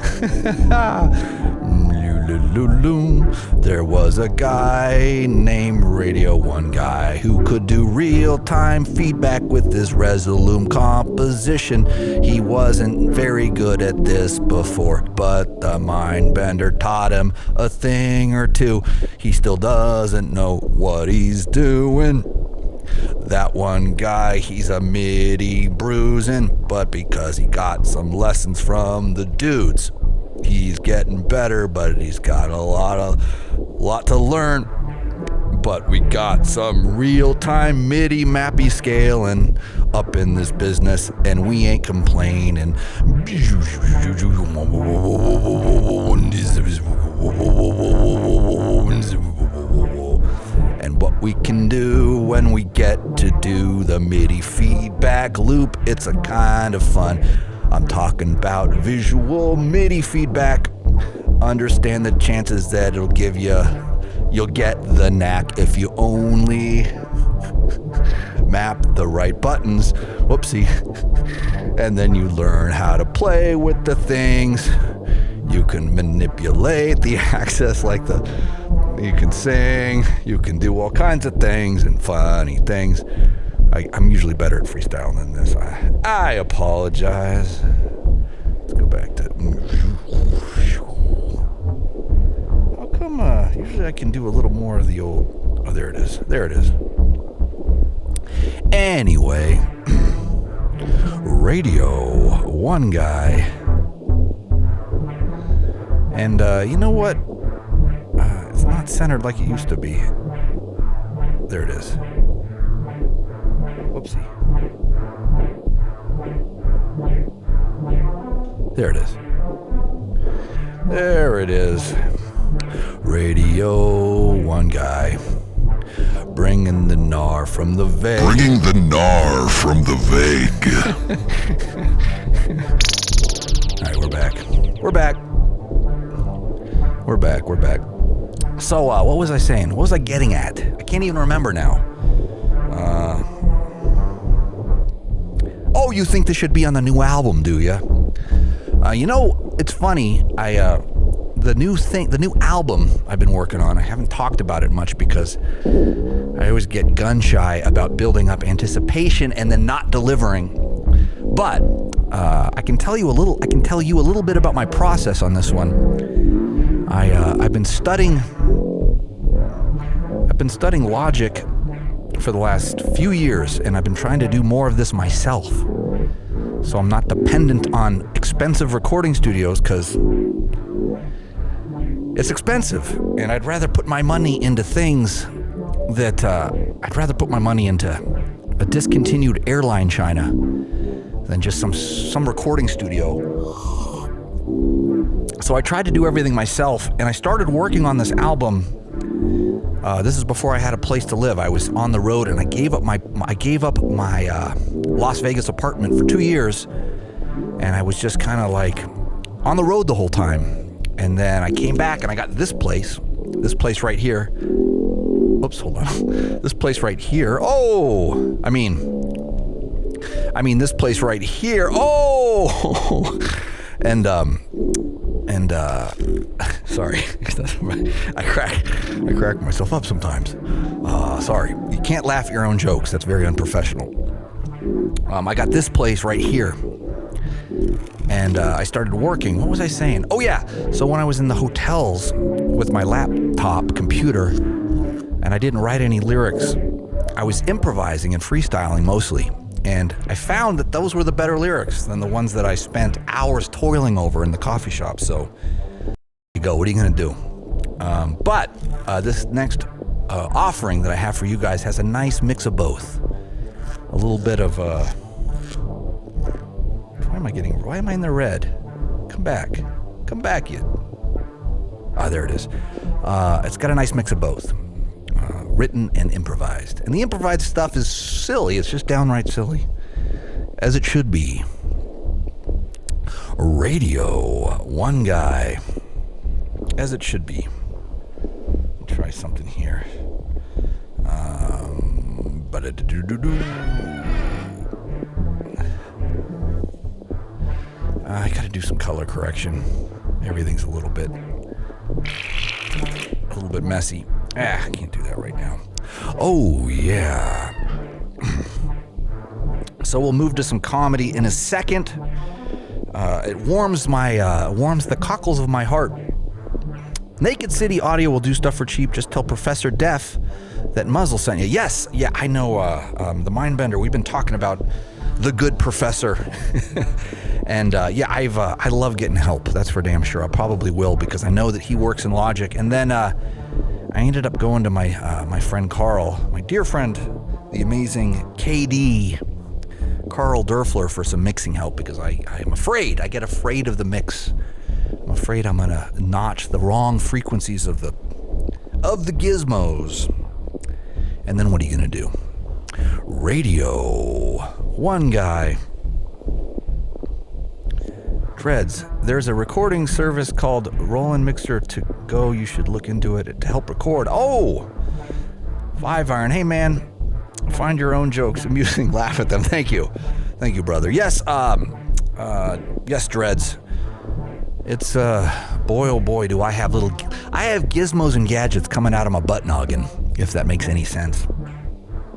There was a guy named Radio 1 Guy who could do real-time feedback with his Resolume composition. He wasn't very good at this before, but the Mindbender taught him a thing or two. He still doesn't know what he's doing. That one guy, he's a MIDI bruising, but because he got some lessons from the dudes, he's getting better, but he's got a lot to learn. But we got some real-time MIDI mappy scaling up in this business, and we ain't complaining. And what we can do when we get to do the MIDI feedback loop, it's a kind of fun. I'm talking about visual MIDI feedback. Understand the chances that you'll get the knack if you only map the right buttons. Whoopsie. And then you learn how to play with the things. You can manipulate the access you can sing, you can do all kinds of things and funny things. I'm usually better at freestyle than this. I apologize. Let's go back to... How come, usually I can do a little more of the old... Oh, there it is. There it is. Anyway, Radio 1 Guy. And, you know what? It's not centered like it used to be. There it is. Whoopsie. There it is. There it is. Radio 1 Guy. Bringing the gnar from the vague. Bringing the gnar from the vague. Alright, we're back. So, what was I saying? What was I getting at? I can't even remember now. Oh, you think this should be on the new album, do you? You know, it's funny. The new album I've been working on, I haven't talked about it much because I always get gun shy about building up anticipation and then not delivering. But I can tell you a little bit about my process on this one. I've been studying Logic for the last few years, and I've been trying to do more of this myself. So I'm not dependent on expensive recording studios, because it's expensive, and I'd rather put my money into things that I'd rather put my money into a discontinued airline China than just some recording studio. So I tried to do everything myself, and I started working on this album. This is before I had a place to live. I was on the road, and I gave up my Las Vegas apartment for 2 years, and I was just kind of like on the road the whole time. And then I came back, and I got this place right here. Oops, hold on. This place right here. Oh, I mean, this place right here. Oh, and sorry, I crack myself up sometimes. Sorry, you can't laugh at your own jokes. That's very unprofessional. I got this place right here, and I started working. What was I saying? Oh yeah. So when I was in the hotels with my laptop computer, and I didn't write any lyrics, I was improvising and freestyling mostly. And I found that those were the better lyrics than the ones that I spent hours toiling over in the coffee shop. So, there you go. What are you going to do? But this next offering that I have for you guys has a nice mix of both. A little bit of... Why am I in the red? Come back, you. Ah, there it is. It's got a nice mix of both. Written and improvised. And the improvised stuff is silly. It's just downright silly. As it should be. Radio1Guy. As it should be. Let me try something here. I gotta do some color correction. Everything's a little bit messy. I can't do that right now. Oh, yeah. So we'll move to some comedy in a second. It warms the cockles of my heart. Naked City Audio will do stuff for cheap. Just tell Professor Def that Muzzle sent you. Yes, yeah, I know. The Mindbender. We've been talking about the good professor. And I love getting help. That's for damn sure. I probably will, because I know that he works in Logic. And then I ended up going to my friend Carl, my dear friend, the amazing KD, Carl Derfler, for some mixing help, because I'm afraid. I get afraid of the mix. I'm afraid I'm gonna notch the wrong frequencies of the gizmos. And then what are you gonna do? Radio1Guy. Dreads, there's a recording service called Roland Mixer to Go. You should look into it to help record. Oh! 5 Iron. Hey, man. Find your own jokes amusing. Laugh at them. Thank you. Thank you, brother. Yes, yes, Dreads. It's, boy, oh boy, do I have gizmos and gadgets coming out of my butt noggin, if that makes any sense.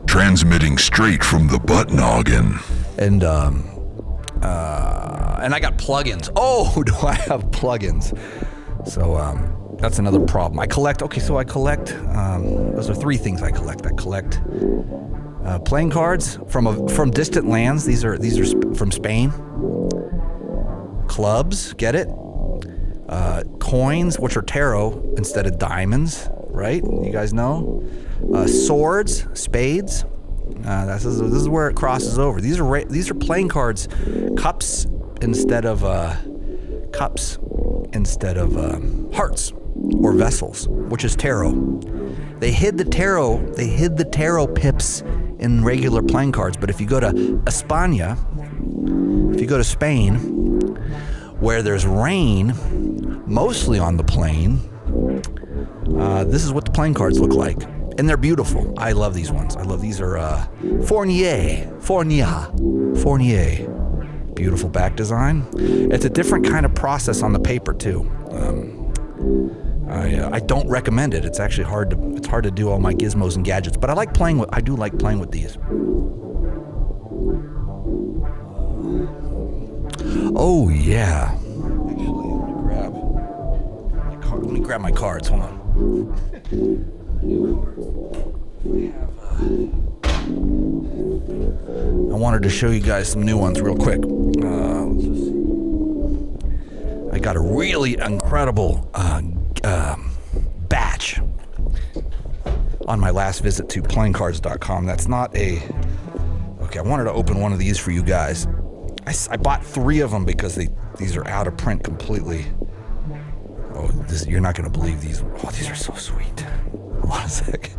Transmitting straight from the butt noggin. And I got plugins. Oh, do I have plugins? So, that's another problem. I collect, those are 3 things I collect. I collect playing cards from distant lands. These are from Spain. Clubs, get it? Coins, which are tarot instead of diamonds, right? You guys know? Swords, spades. This is where it crosses over. These are playing cards. Cups instead of hearts or vessels, which is tarot. They hid the tarot pips in regular playing cards. But if you go to España, if you go to Spain, where there's rain, mostly on the plain, this is what the playing cards look like. And they're beautiful. I love these ones. These are Fournier. Beautiful back design. It's a different kind of process on the paper too. I don't recommend it. It's actually hard to do all my gizmos and gadgets, but I do like playing with these. Oh yeah. Actually, let me grab my cards. Hold on. I wanted to show you guys some new ones real quick. I got a really incredible batch on my last visit to playingcards.com. That's not a... Okay, I wanted to open one of these for you guys. I bought 3 of them because these are out of print completely. Oh, you're not going to believe these. Oh, these are so sweet. Hold on a sec.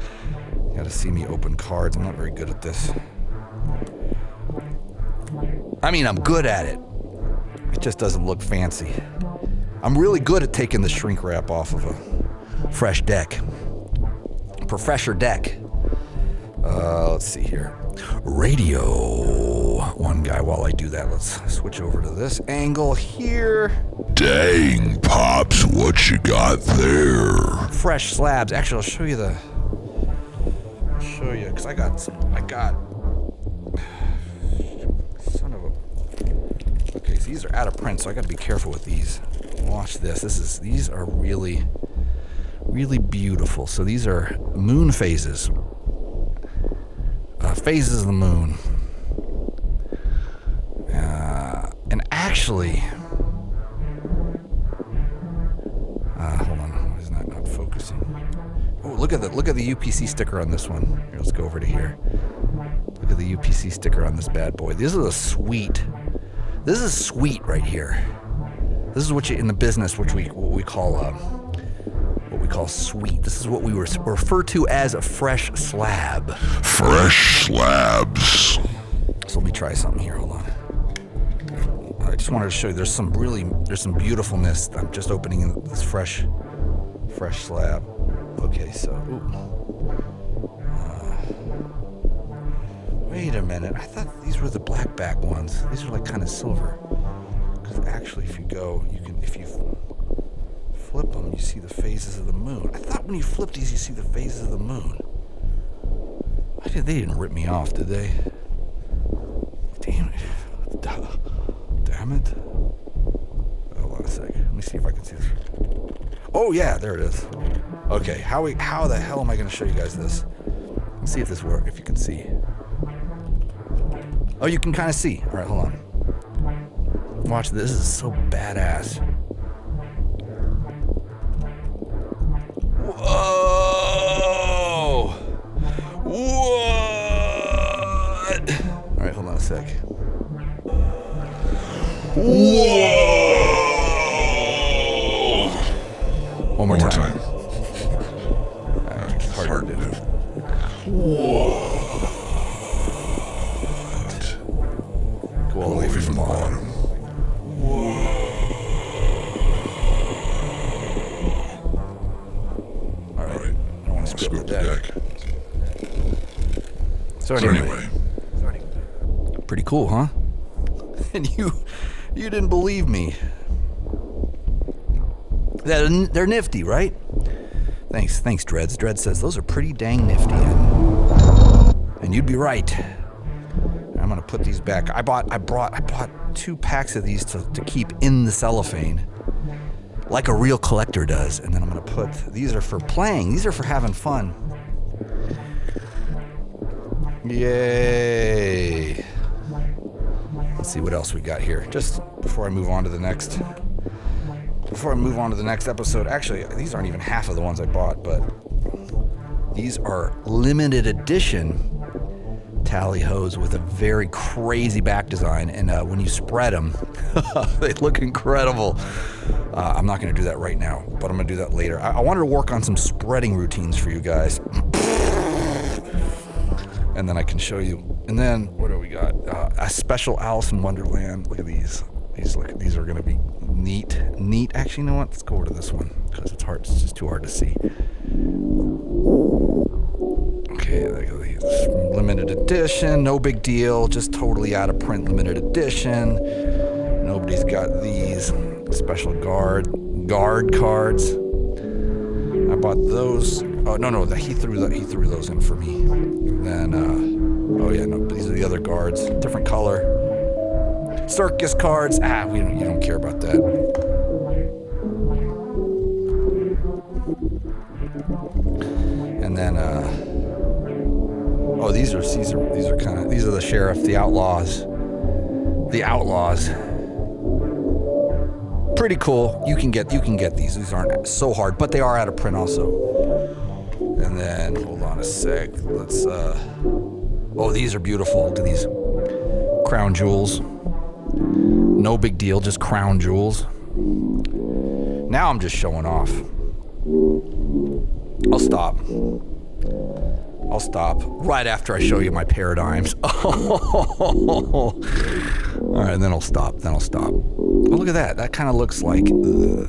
You got to see me open cards. I'm not very good at this. I mean, I'm good at it. It just doesn't look fancy. I'm really good at taking the shrink wrap off of a fresh deck. Fresher deck. Let's see here. Radio1Guy. While I do that, let's switch over to this angle here. Dang, Pops, what you got there? Fresh slabs. Actually, I'll show you because I got son of a... Okay, so these are out of print, so I got to be careful with these. Watch this. These are really, really beautiful. So these are moon phases. Phases of the moon. And actually... hold on. Why is that not focusing? Oh, look at the UPC sticker on this one. Here, let's go over to here. Look at the UPC sticker on this bad boy. This is sweet right here. This is what you in the business, what we call sweet. This is what we refer to as a fresh slab. Fresh slabs. So let me try something here. Hold on. I just wanted to show you. There's some beautifulness. I'm just opening this fresh slab. Okay, so wait a minute. I thought these were the black back ones. These are like kind of silver. Because actually, if you flip them, you see the phases of the moon. I thought when you flip these, you see the phases of the moon. They didn't rip me off, did they? Damn it. Damn it. Hold on a second. Let me see if I can see this. Oh, yeah, there it is. Okay, how the hell am I going to show you guys this? Let's see if this works, if you can see. Oh, you can kind of see. All right, hold on. Watch this. This is so badass. Whoa! What? All right, hold on a sec. Whoa! One more time. It's hard to do. What? Go all the way from the bottom. All right. I don't want to split the deck. So anyway. Pretty cool, huh? And you didn't believe me. They're nifty, right? Thanks, Dreads. Dread says those are pretty dang nifty. And you'd be right. I'm gonna put these back. I bought 2 packs of these to keep in the cellophane, like a real collector does. And then I'm gonna put, these are for playing. These are for having fun. Yay. Let's see what else we got here. Just before I move on to the next episode. Actually, these aren't even half of the ones I bought, but these are limited edition tally-hos with a very crazy back design. And when you spread them, they look incredible. I'm not going to do that right now, but I'm going to do that later. I wanted to work on some spreading routines for you guys. And then I can show you. And then, what do we got? A special Alice in Wonderland. Look at these. These are going to be neat. Actually, you know what? Let's go over to this one because it's hard. It's just too hard to see. Okay, these limited edition. No big deal. Just totally out of print. Limited edition. Nobody's got these special guard cards. I bought those. Oh no! He threw those in for me. Then, these are the other guards. Different color. Circus cards. You don't care about that. And then, these are the sheriff, the outlaws. The outlaws. Pretty cool. You can get these. These aren't so hard, but they are out of print also. And then hold on a sec. Let's oh, these are beautiful. Look at these crown jewels. No big deal, just crown jewels. Now I'm just showing off. I'll stop right after I show you my paradigms. All right, and then I'll stop. Oh, look at that. That kind of looks like that.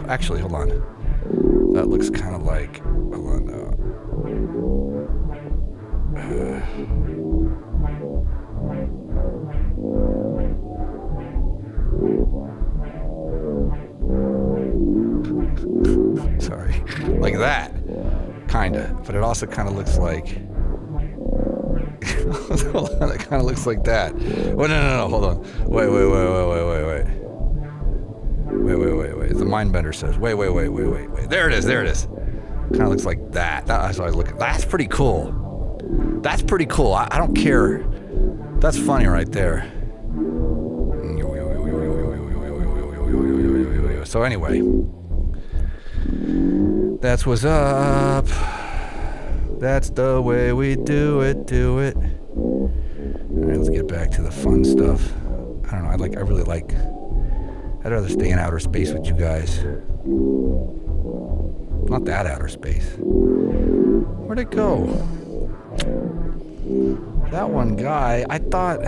Actually, hold on. That looks kind of like... Hold on. Sorry. Like that. Kinda. But it also kind of looks like... It kind of looks like that. Oh, no. Hold on. Wait. The Mindbender says, wait. There it is. Kind of looks like that. That's what I was looking. That's pretty cool. I don't care. That's funny right there. So anyway, that's what's up. That's the way we do it. All right, let's get back to the fun stuff. I don't know. I'd rather stay in outer space with you guys. Not that outer space. Where'd it go? That one guy, I thought...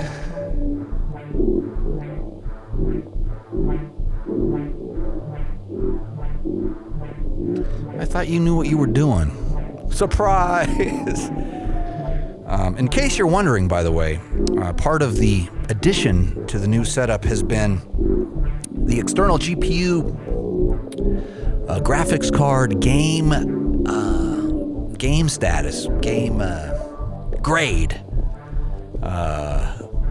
you knew what you were doing. Surprise! In case you're wondering, by the way, part of the addition to the new setup has been the external GPU, graphics card, game status, game grade,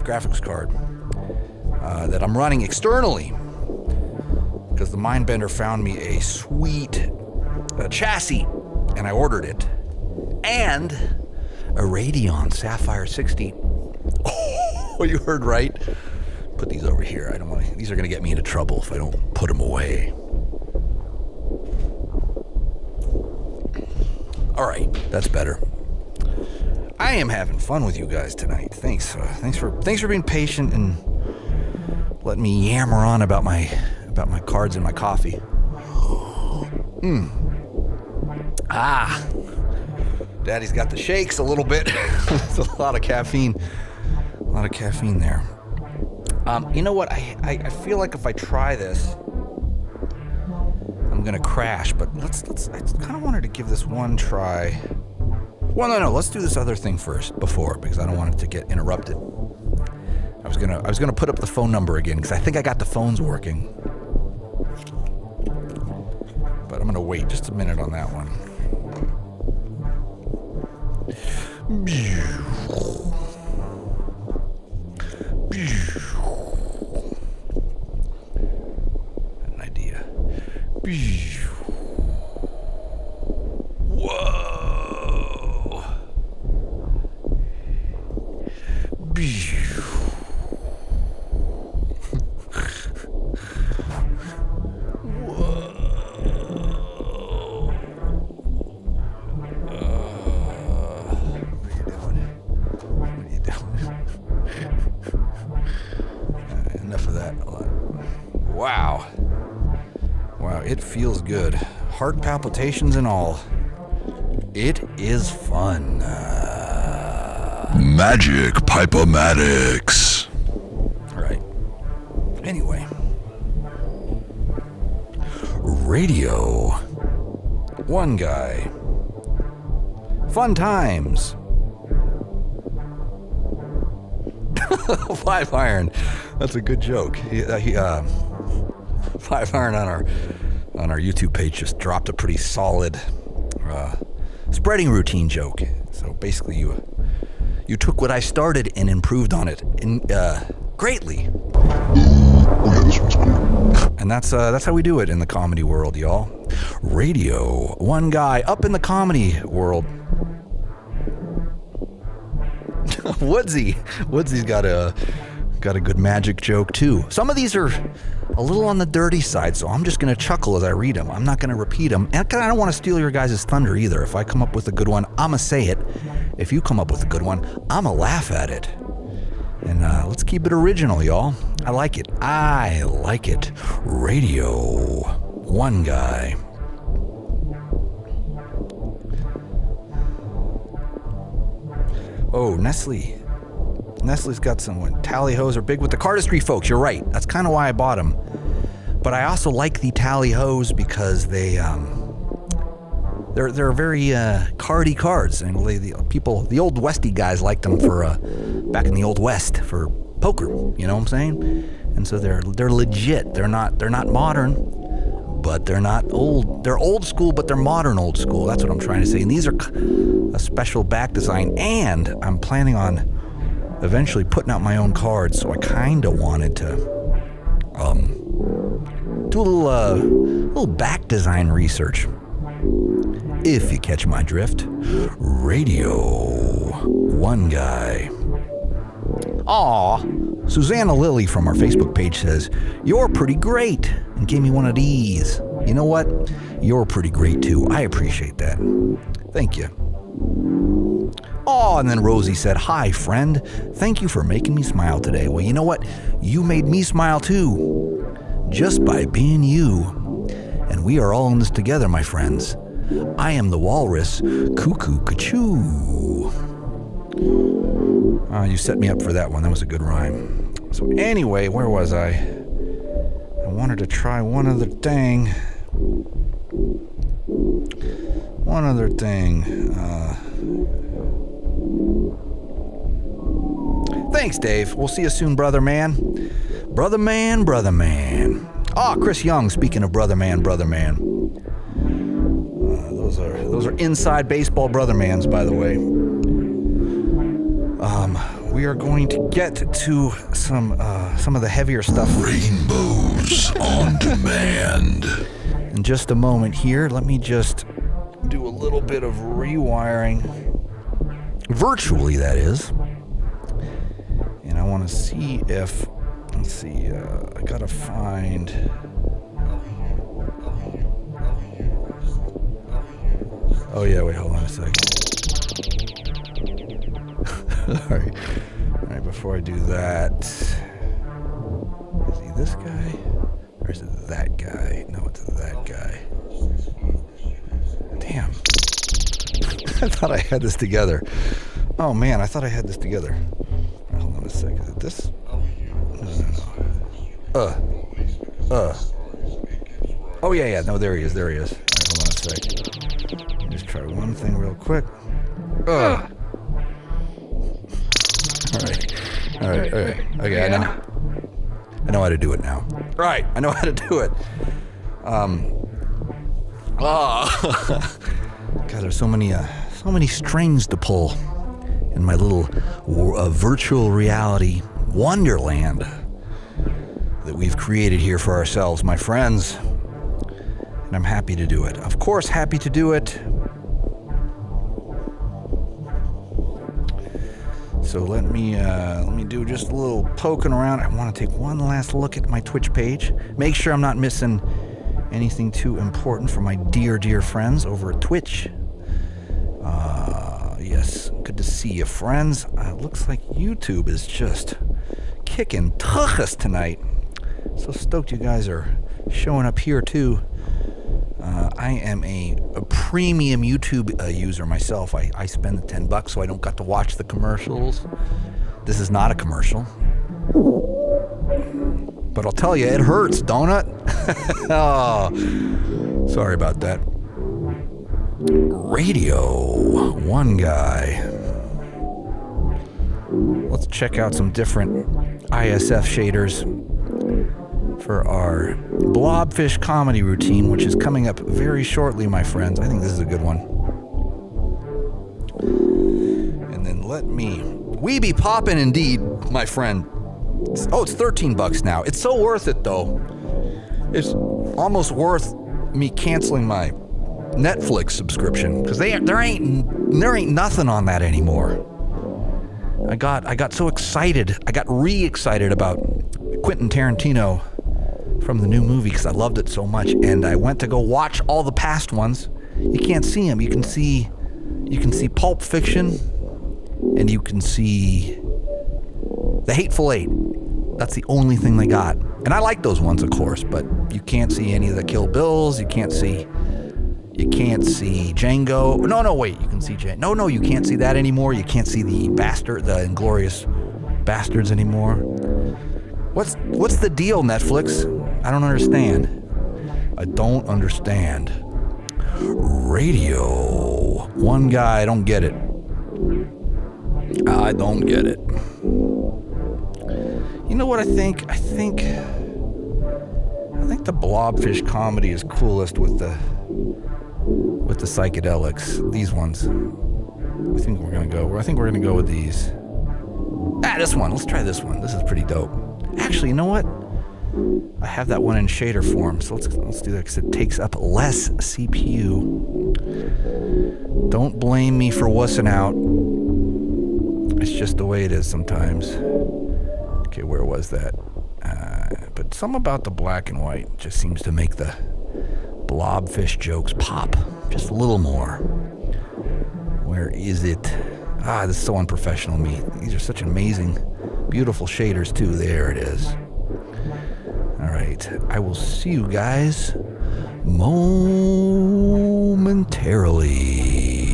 graphics card that I'm running externally because the Mindbender found me a sweet chassis and I ordered it, and a Radeon Sapphire 60. Oh, you heard right. Put these over here. I don't want to. These are going to get me into trouble if I don't put them away. All right, that's better. I am having fun with you guys tonight. Thanks for being patient and letting me yammer on about my cards and my coffee. Daddy's got the shakes a little bit. There's a lot of caffeine. There. You know what? I feel like if I try this, I'm gonna crash. But let's. I kind of wanted to give this one try. Well, no. Let's do this other thing first because I don't want it to get interrupted. I was gonna put up the phone number again because I think I got the phones working. But I'm gonna wait just a minute on that one. An idea. Whoa. Wow, it feels good. Heart palpitations and all. It is fun. Magic Pipomatics. All right. Anyway. Radio1Guy. Fun times. 5 iron. That's a good joke. 5 iron on our YouTube page just dropped a pretty solid spreading routine joke. So basically, you took what I started and improved on it greatly. Oh yeah, this one's cool. And that's how we do it in the comedy world, y'all. Radio One Guy up in the comedy world. Woodsy's got a good magic joke too. Some of these are a little on the dirty side, so I'm just gonna chuckle as I read them. I'm not gonna repeat them, and I don't want to steal your guys' thunder either. If I come up with a good one, I'ma say it. If you come up with a good one, I'ma laugh at it. And let's keep it original, y'all. I like it. Radio One Guy. Oh, Nestle's got some tally-hos are big with the cardistry folks. You're right. That's kind of why I bought them. But I also like the tally-hos because they're very cardy cards, and the old Westy guys liked them for back in the old West for poker. You know what I'm saying? And so they're legit. They're not modern, but they're not old. They're old school, but they're modern old school. That's what I'm trying to say. And these are a special back design, and I'm planning on eventually putting out my own cards. So I kind of wanted to do a little back design research. If you catch my drift. Radio One Guy. Aw, Susanna Lilly from our Facebook page says, "You're pretty great," and gave me one of these. You know what? You're pretty great too. I appreciate that. Thank you. Oh, and then Rosie said, "Hi, friend. Thank you for making me smile today." Well, you know what? You made me smile too, just by being you. And we are all in this together, my friends. I am the walrus, cuckoo, cachoo. You set me up for that one. That was a good rhyme. So anyway, where was I? I wanted to try one other thing. Thanks, Dave. We'll see you soon, brother man. Brother man. Ah, Chris Young, speaking of brother man. Those are inside baseball brother mans, by the way. We are going to get to some of the heavier stuff. Rainbows on demand. In just a moment here, let me just do a little bit of rewiring. Virtually, that is. And I want to see if... Let's see, I gotta find... Oh yeah, wait, hold on a second. All right, before I do that... Is he this guy? Or is it that guy? No, it's that guy. Damn. I thought I had this together. Oh man, I thought I had this together. Right, hold on a second. Is it this? No. Oh yeah. No, there he is. All right, hold on a second. Just try one thing real quick. All right. Okay, I know how to do it now. Right, I know how to do it. God, there's so many strings to pull in my little virtual reality wonderland that we've created here for ourselves, my friends. And I'm happy to do it. Of course, happy to do it. So let me do just a little poking around. I want to take one last look at my Twitch page. Make sure I'm not missing anything too important for my dear friends over at Twitch. Yes, good to see you, friends. Looks like YouTube is just kicking tuchus tonight. So stoked you guys are showing up here too. I am a premium YouTube user myself. I spend the $10 so I don't got to watch the commercials. This is not a commercial. But I'll tell you, it hurts, don't it? Oh, sorry about that. Radio One Guy. Let's check out some different ISF shaders for our blobfish comedy routine, which is coming up very shortly, my friends. I think this is a good one. And then we be poppin' indeed, my friend. It's $13 now. It's so worth it, though. It's almost worth me canceling my Netflix subscription because there ain't nothing on that anymore. I got so excited. I got re-excited about Quentin Tarantino from the new movie because I loved it so much, and I went to go watch all the past ones. You can't see them. You can see Pulp Fiction, and you can see The Hateful Eight. That's the only thing they got. And I like those ones, of course, but you can't see any of the Kill Bills. You can't see Django. No, wait, you can see Django. No, you can't see that anymore. You can't see the Inglourious Bastards anymore. What's the deal, Netflix? I don't understand. I don't understand. Radio1Guy, I don't get it. I don't get it. You know what I think? I think the blobfish comedy is coolest with the psychedelics. These ones. I think we're gonna go with these. This one. Let's try this one. This is pretty dope. Actually, you know what? I have that one in shader form, so let's do that because it takes up less CPU. Don't blame me for wussing out. It's just the way it is sometimes. Okay, where was that? But something about the black and white just seems to make the blobfish jokes pop just a little more. Where is it? This is so unprofessional of me. These are such amazing, beautiful shaders too. There it is. All right, I will see you guys momentarily.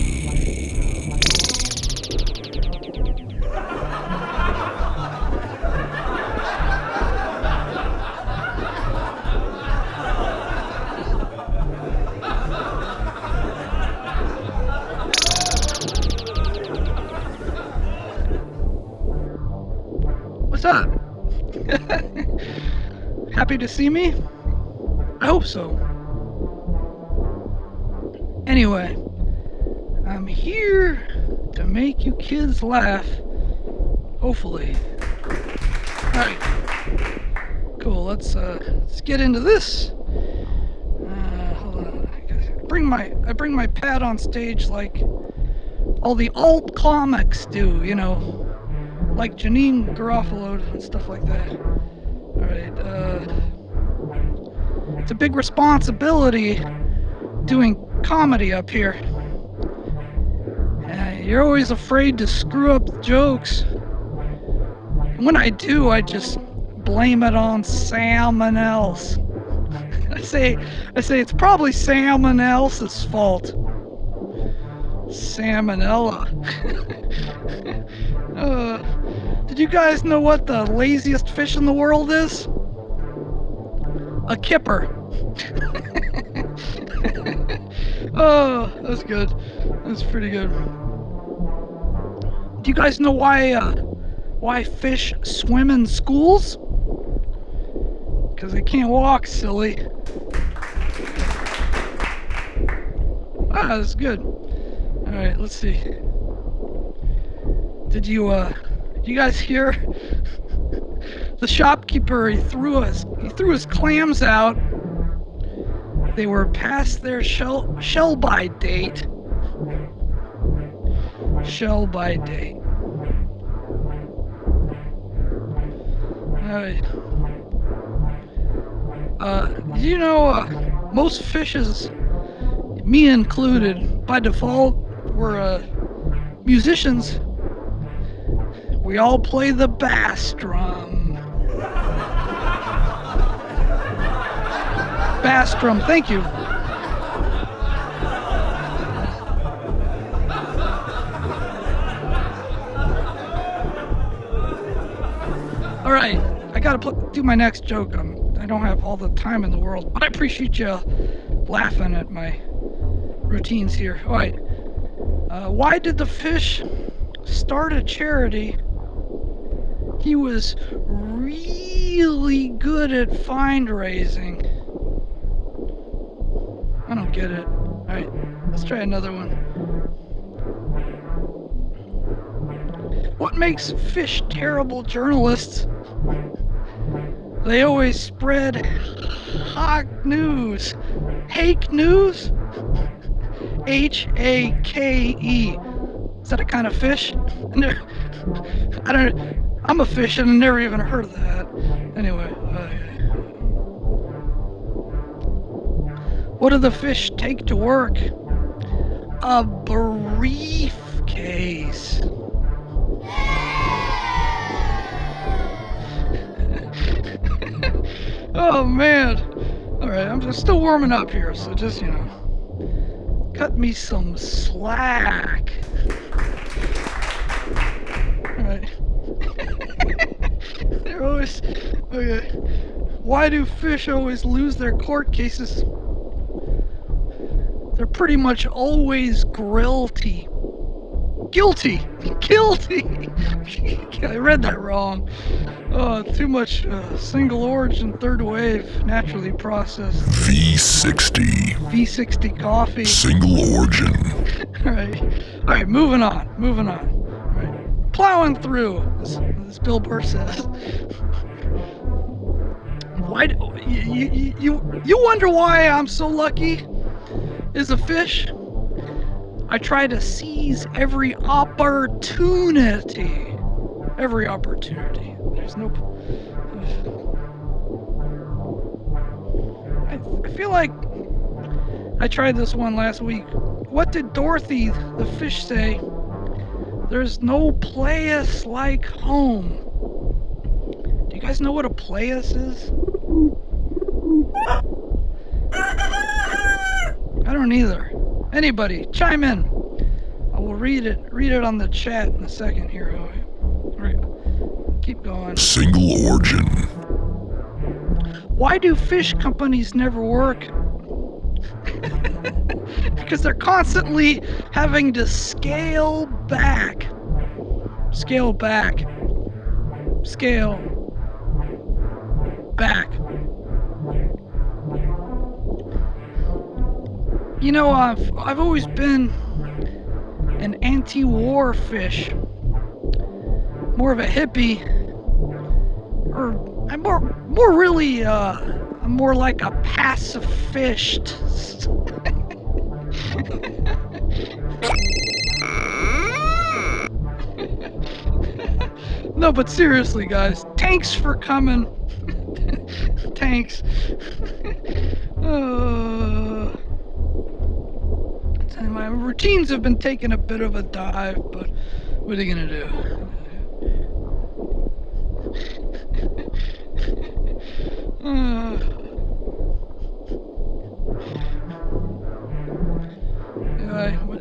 What's up? Happy to see me? I hope so. Anyway, I'm here to make you kids laugh. Hopefully. Alright. Cool, let's get into this. Hold on. I bring my pad on stage like all the alt comics do, you know. Like Janine Garofalo and stuff like that. Alright, it's a big responsibility doing comedy up here. You're always afraid to screw up the jokes. And when I do, I just blame it on someone else. I say it's probably someone else's fault. Salmonella. Did you guys know what the laziest fish in the world is? A kipper. Oh, that's good. That's pretty good. Do you guys know why fish swim in schools? Because they can't walk, silly. That's good. Alright, let's see. Did you guys hear? The shopkeeper, he threw his clams out. They were past their shell by date. Shell by date. Alright. You know, most fishes, me included, by default, were musicians. We all play the bass drum. Bass drum, thank you. All right, I gotta do my next joke. I don't have all the time in the world, but I appreciate you laughing at my routines here. All right, why did the fish start a charity? He was really good at fundraising. I don't get it. Alright, let's try another one. What makes fish terrible journalists? They always spread hawk news. Hake news? H-A-K-E. Is that a kind of fish? I'm a fish and I never even heard of that. Anyway. What do the fish take to work? A briefcase. Oh man. Alright, I'm just still warming up here, so just, cut me some slack. Alright. They're always... Okay. Why do fish always lose their court cases? They're pretty much always guilty. Guilty! I read that wrong. Oh, too much single origin, third wave, naturally processed. V60. V60 coffee. Single origin. Alright, moving on. Alright, plowing through, as Bill Burr says. Why do, you wonder why I'm so lucky as a fish? I try to seize every opportunity. There's no... I feel like I tried this one last week. What did Dorothy the fish say? There's no place like home. Do you guys know what a place is? I don't either. Anybody, chime in. I will read it on the chat in a second here. Alright, keep going. Single origin. Why do fish companies never work? Because they're constantly having to scale back. I've always been an anti-war fish. More of a hippie. Or I'm more really I'm more like a pacifist. No, but seriously, guys, thanks for coming. Thanks. My routines have been taking a bit of a dive, but what are you gonna do?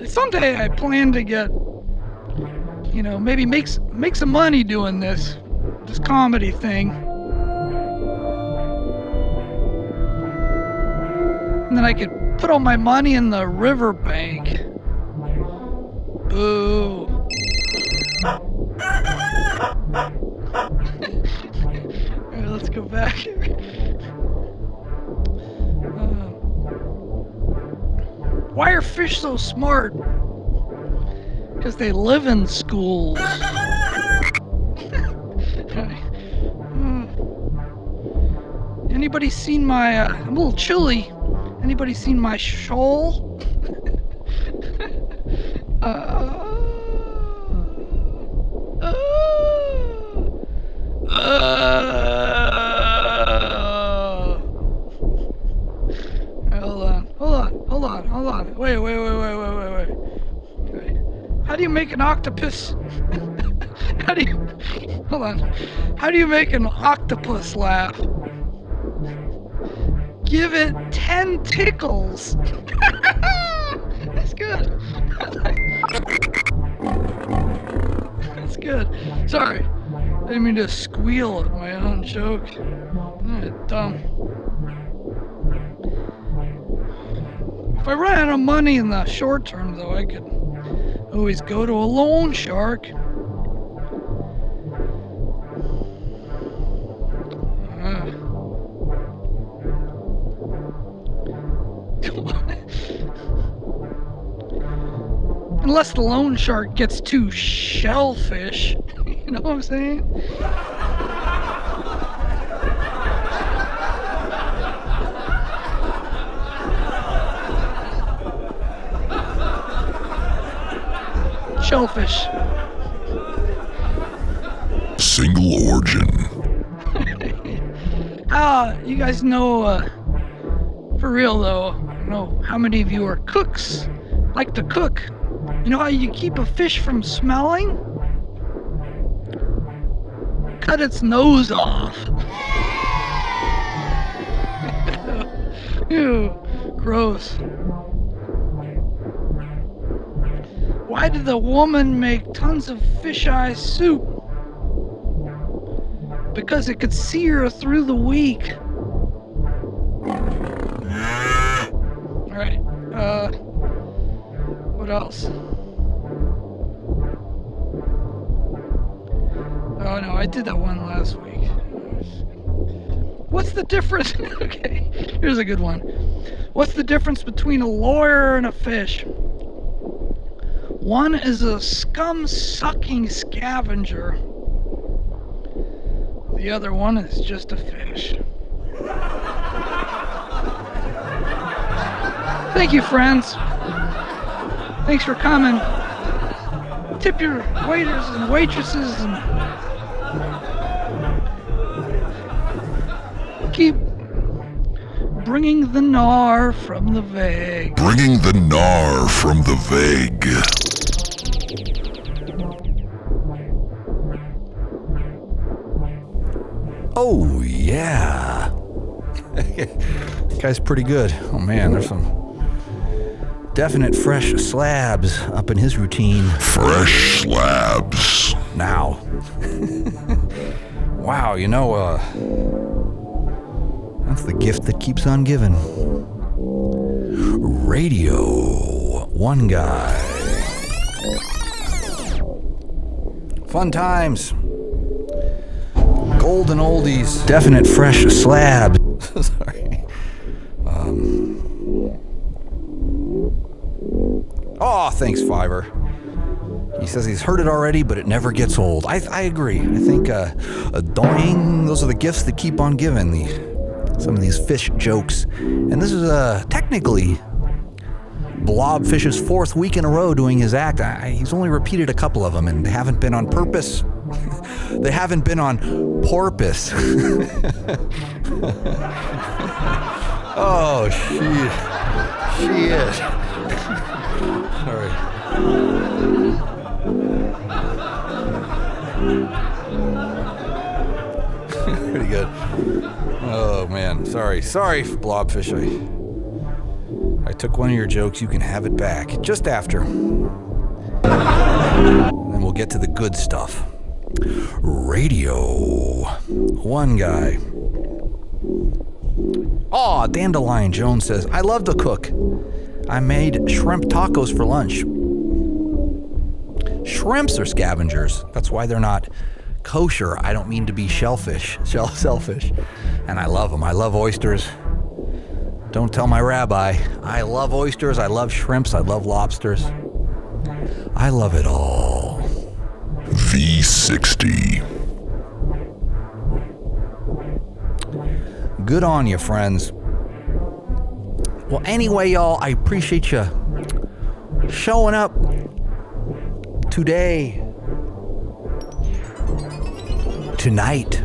Someday I plan to get, maybe make some money doing this comedy thing. And then I could put all my money in the riverbank. Boo. Alright, let's go back here. Why are fish so smart? Because they live in schools. Anybody seen my, I'm a little chilly. Anybody seen my shoal? Hold on. Wait. How do you make an octopus? How do you make an octopus laugh? Give it 10 tickles. That's good. That's good. Sorry. I didn't mean to squeal at my own joke. Dumb. If I run out of money in the short term, though, I could always go to a loan shark. Unless the loan shark gets too shellfish. You know what I'm saying? shellfish. Single origin. You guys know, for real though, I don't know how many of you are cooks, like to cook. You know how you keep a fish from smelling? Cut its nose off. Ew, gross. Why did the woman make tons of fisheye soup? Because it could see her through the week. Alright, what else? Oh no, I did that one last week. What's the difference? Okay, here's a good one. What's the difference between a lawyer and a fish? One is a scum-sucking scavenger. The other one is just a fish. Thank you, friends. Thanks for coming. Tip your waiters and waitresses and keep bringing the gnar from the vague. Bringing the gnar from the vague. Oh, yeah. That guy's pretty good. Oh, man, there's some definite fresh slabs up in his routine. Fresh slabs. Now. Wow, you know, that's the gift that keeps on giving. Radio1Guy. Fun times. Golden oldies. Definite fresh slab. Sorry. Oh, thanks, Fiverr. He says he's heard it already, but it never gets old. I agree. I think doing, those are the gifts that keep on giving. Some of these fish jokes. And this is technically Blobfish's 4th week in a row doing his act. He's only repeated a couple of them, and they haven't been on purpose. They haven't been on porpoise. Oh, shit. Sorry. Pretty good. Oh, man. Sorry, Blobfish. I took one of your jokes. You can have it back. Just after. Then we'll get to the good stuff. Radio1Guy. Aw, Dandelion Jones says, I love to cook. I made shrimp tacos for lunch. Shrimps are scavengers. That's why they're not kosher. I don't mean to be selfish. And I love them. I love oysters. Don't tell my rabbi. I love oysters. I love shrimps. I love lobsters. I love it all. V60. Good on you, friends. Well, anyway, y'all, I appreciate you showing up today, tonight.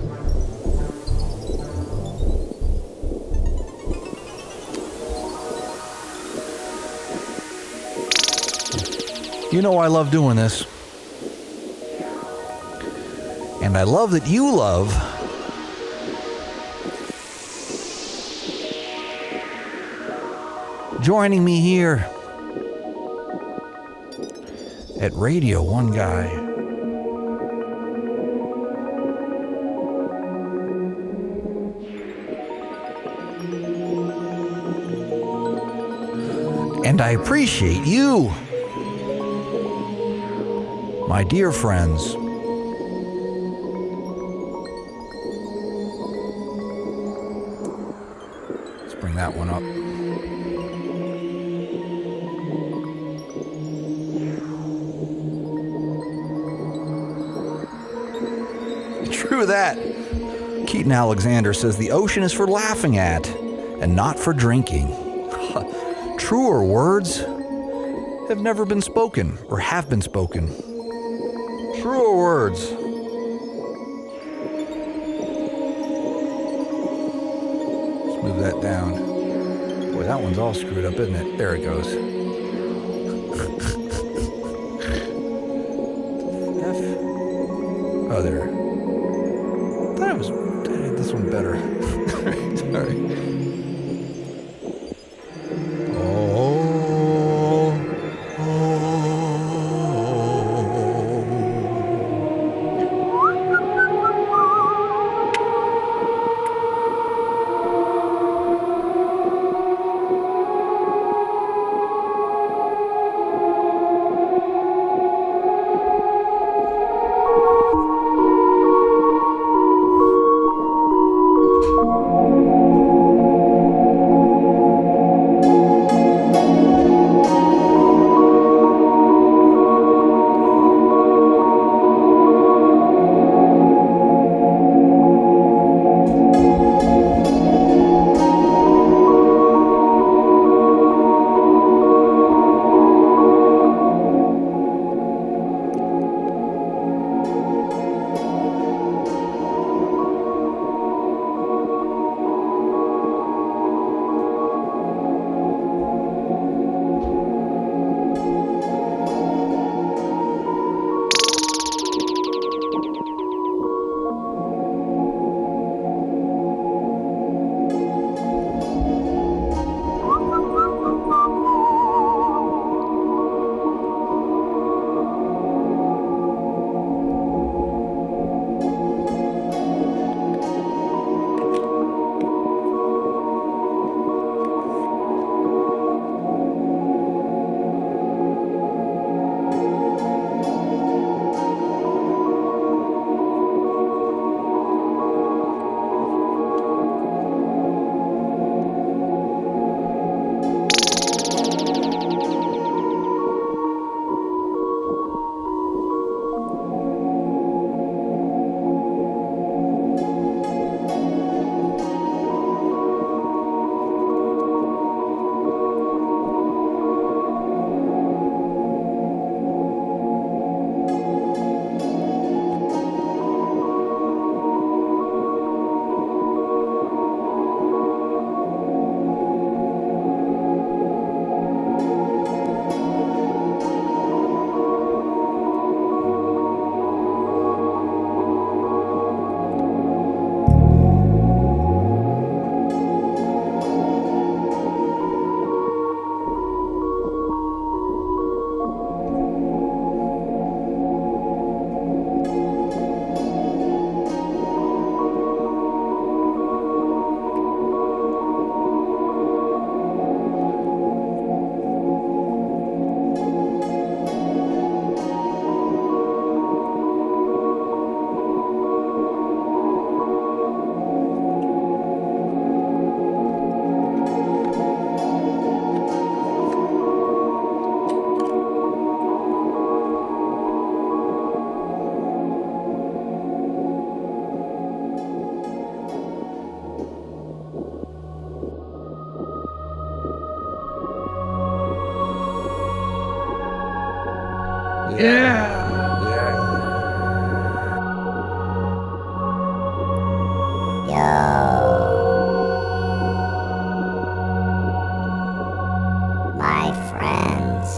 You know I love doing this. And I love that you love joining me here at Radio1Guy. And I appreciate you, my dear friends. Let's bring that one up. True that. Keaton Alexander says the ocean is for laughing at and not for drinking. Truer words have never been spoken or have been spoken. Truer words. Let's move that down. Boy, that one's all screwed up, isn't it? There it goes. F. Oh, there. I thought I had this one better. Sorry. Yeah. My friends.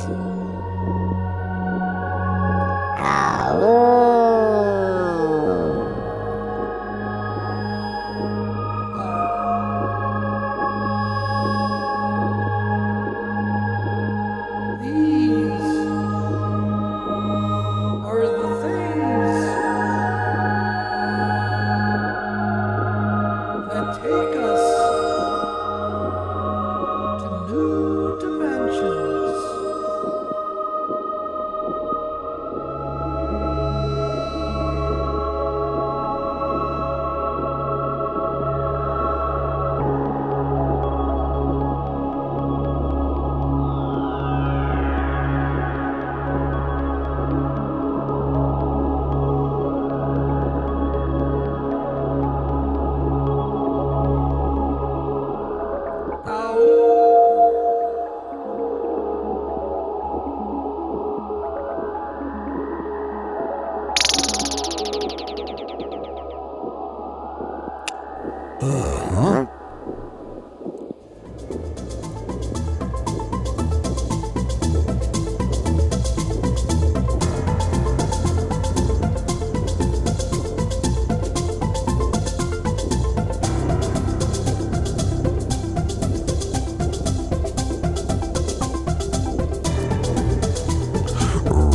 These are the things that take us to new dimensions. Huh?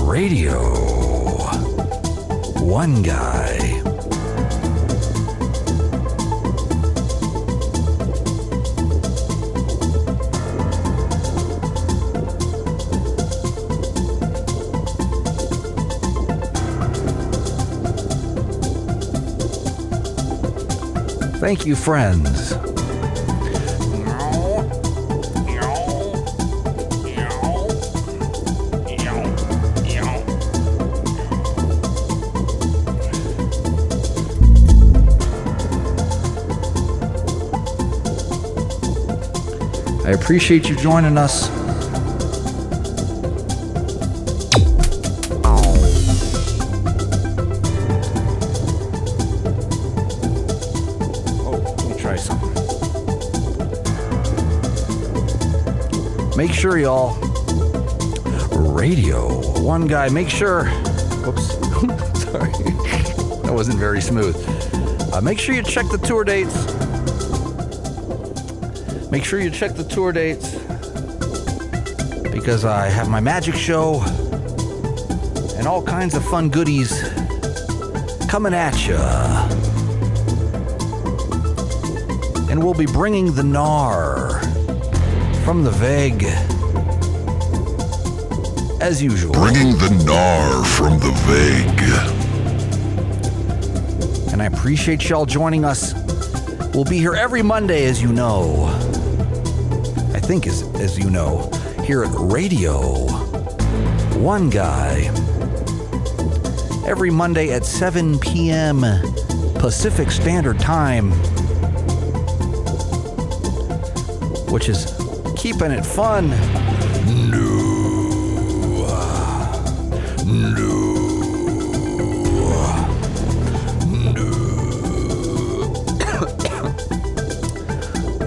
Radio1Guy. Thank you, friends. I appreciate you joining us. Oh, let me try something. Make sure, y'all. Radio1Guy. Make sure. Whoops. Sorry. That wasn't very smooth. Make sure you check the tour dates. Make sure you check the tour dates because I have my magic show and all kinds of fun goodies coming at you. And we'll be bringing the gnar from the Veg as usual. Bringing the gnar from the Veg. And I appreciate y'all joining us. We'll be here every Monday, as you know. I think as you know, here at Radio1Guy. Every Monday at 7 p.m. Pacific Standard Time. Which is keeping it fun.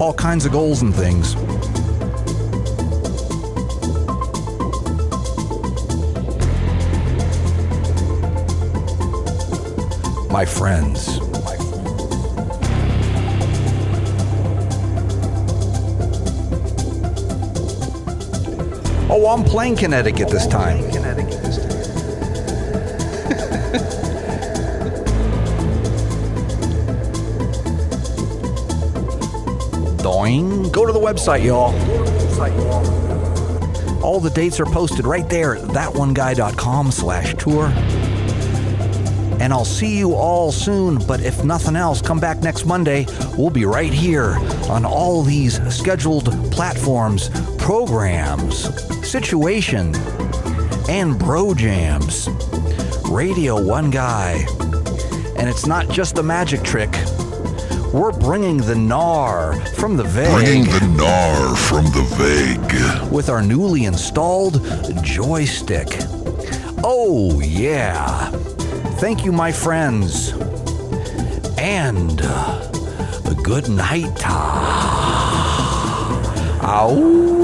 All kinds of goals and things. My friends. Oh, I'm playing Connecticut this time. Doing. Go to the website, y'all. All the dates are posted right there at thatoneguy.com/tour. And I'll see you all soon, but if nothing else, come back next Monday. We'll be right here on all these scheduled platforms, programs, situation, and bro jams. Radio1Guy. And it's not just a magic trick. We're bringing the gnar from the Veg. Bringing the gnar from the Veg. With our newly installed joystick. Oh, yeah. Thank you, my friends. And a good night. Ow.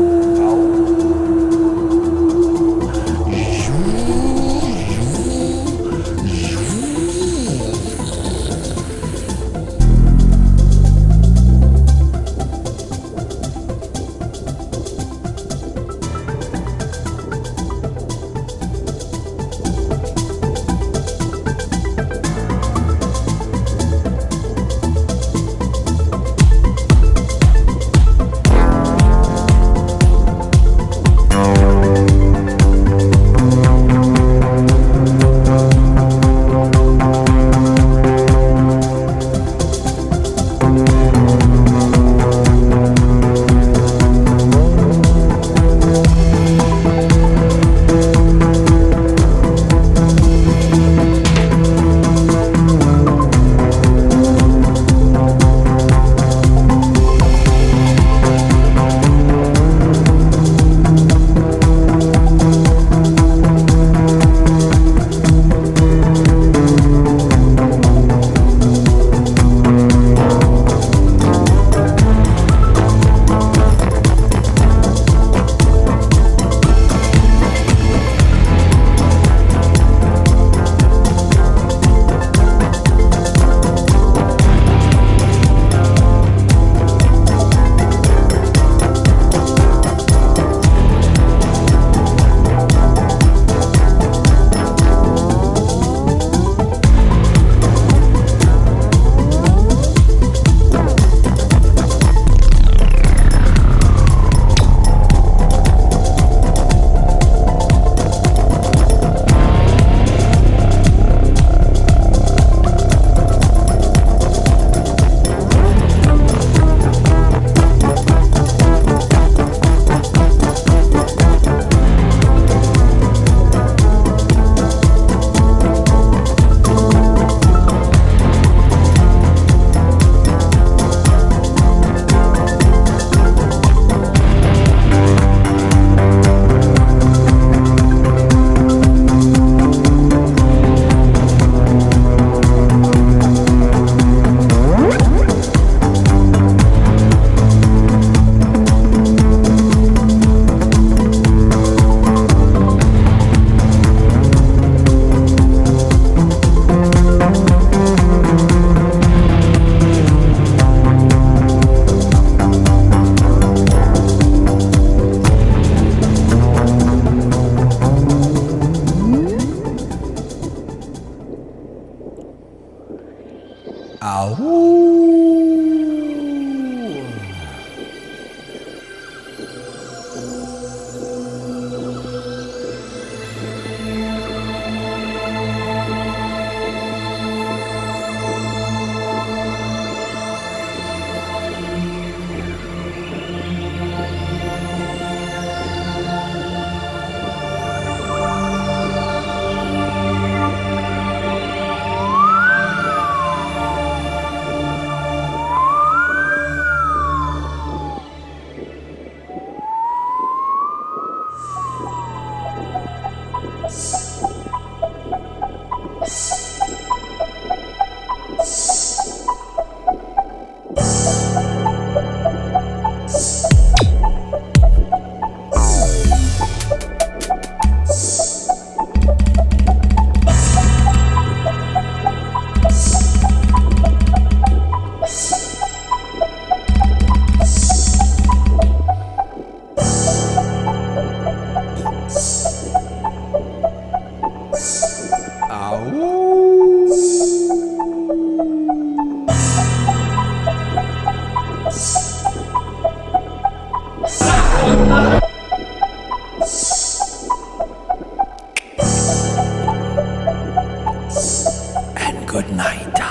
And good night.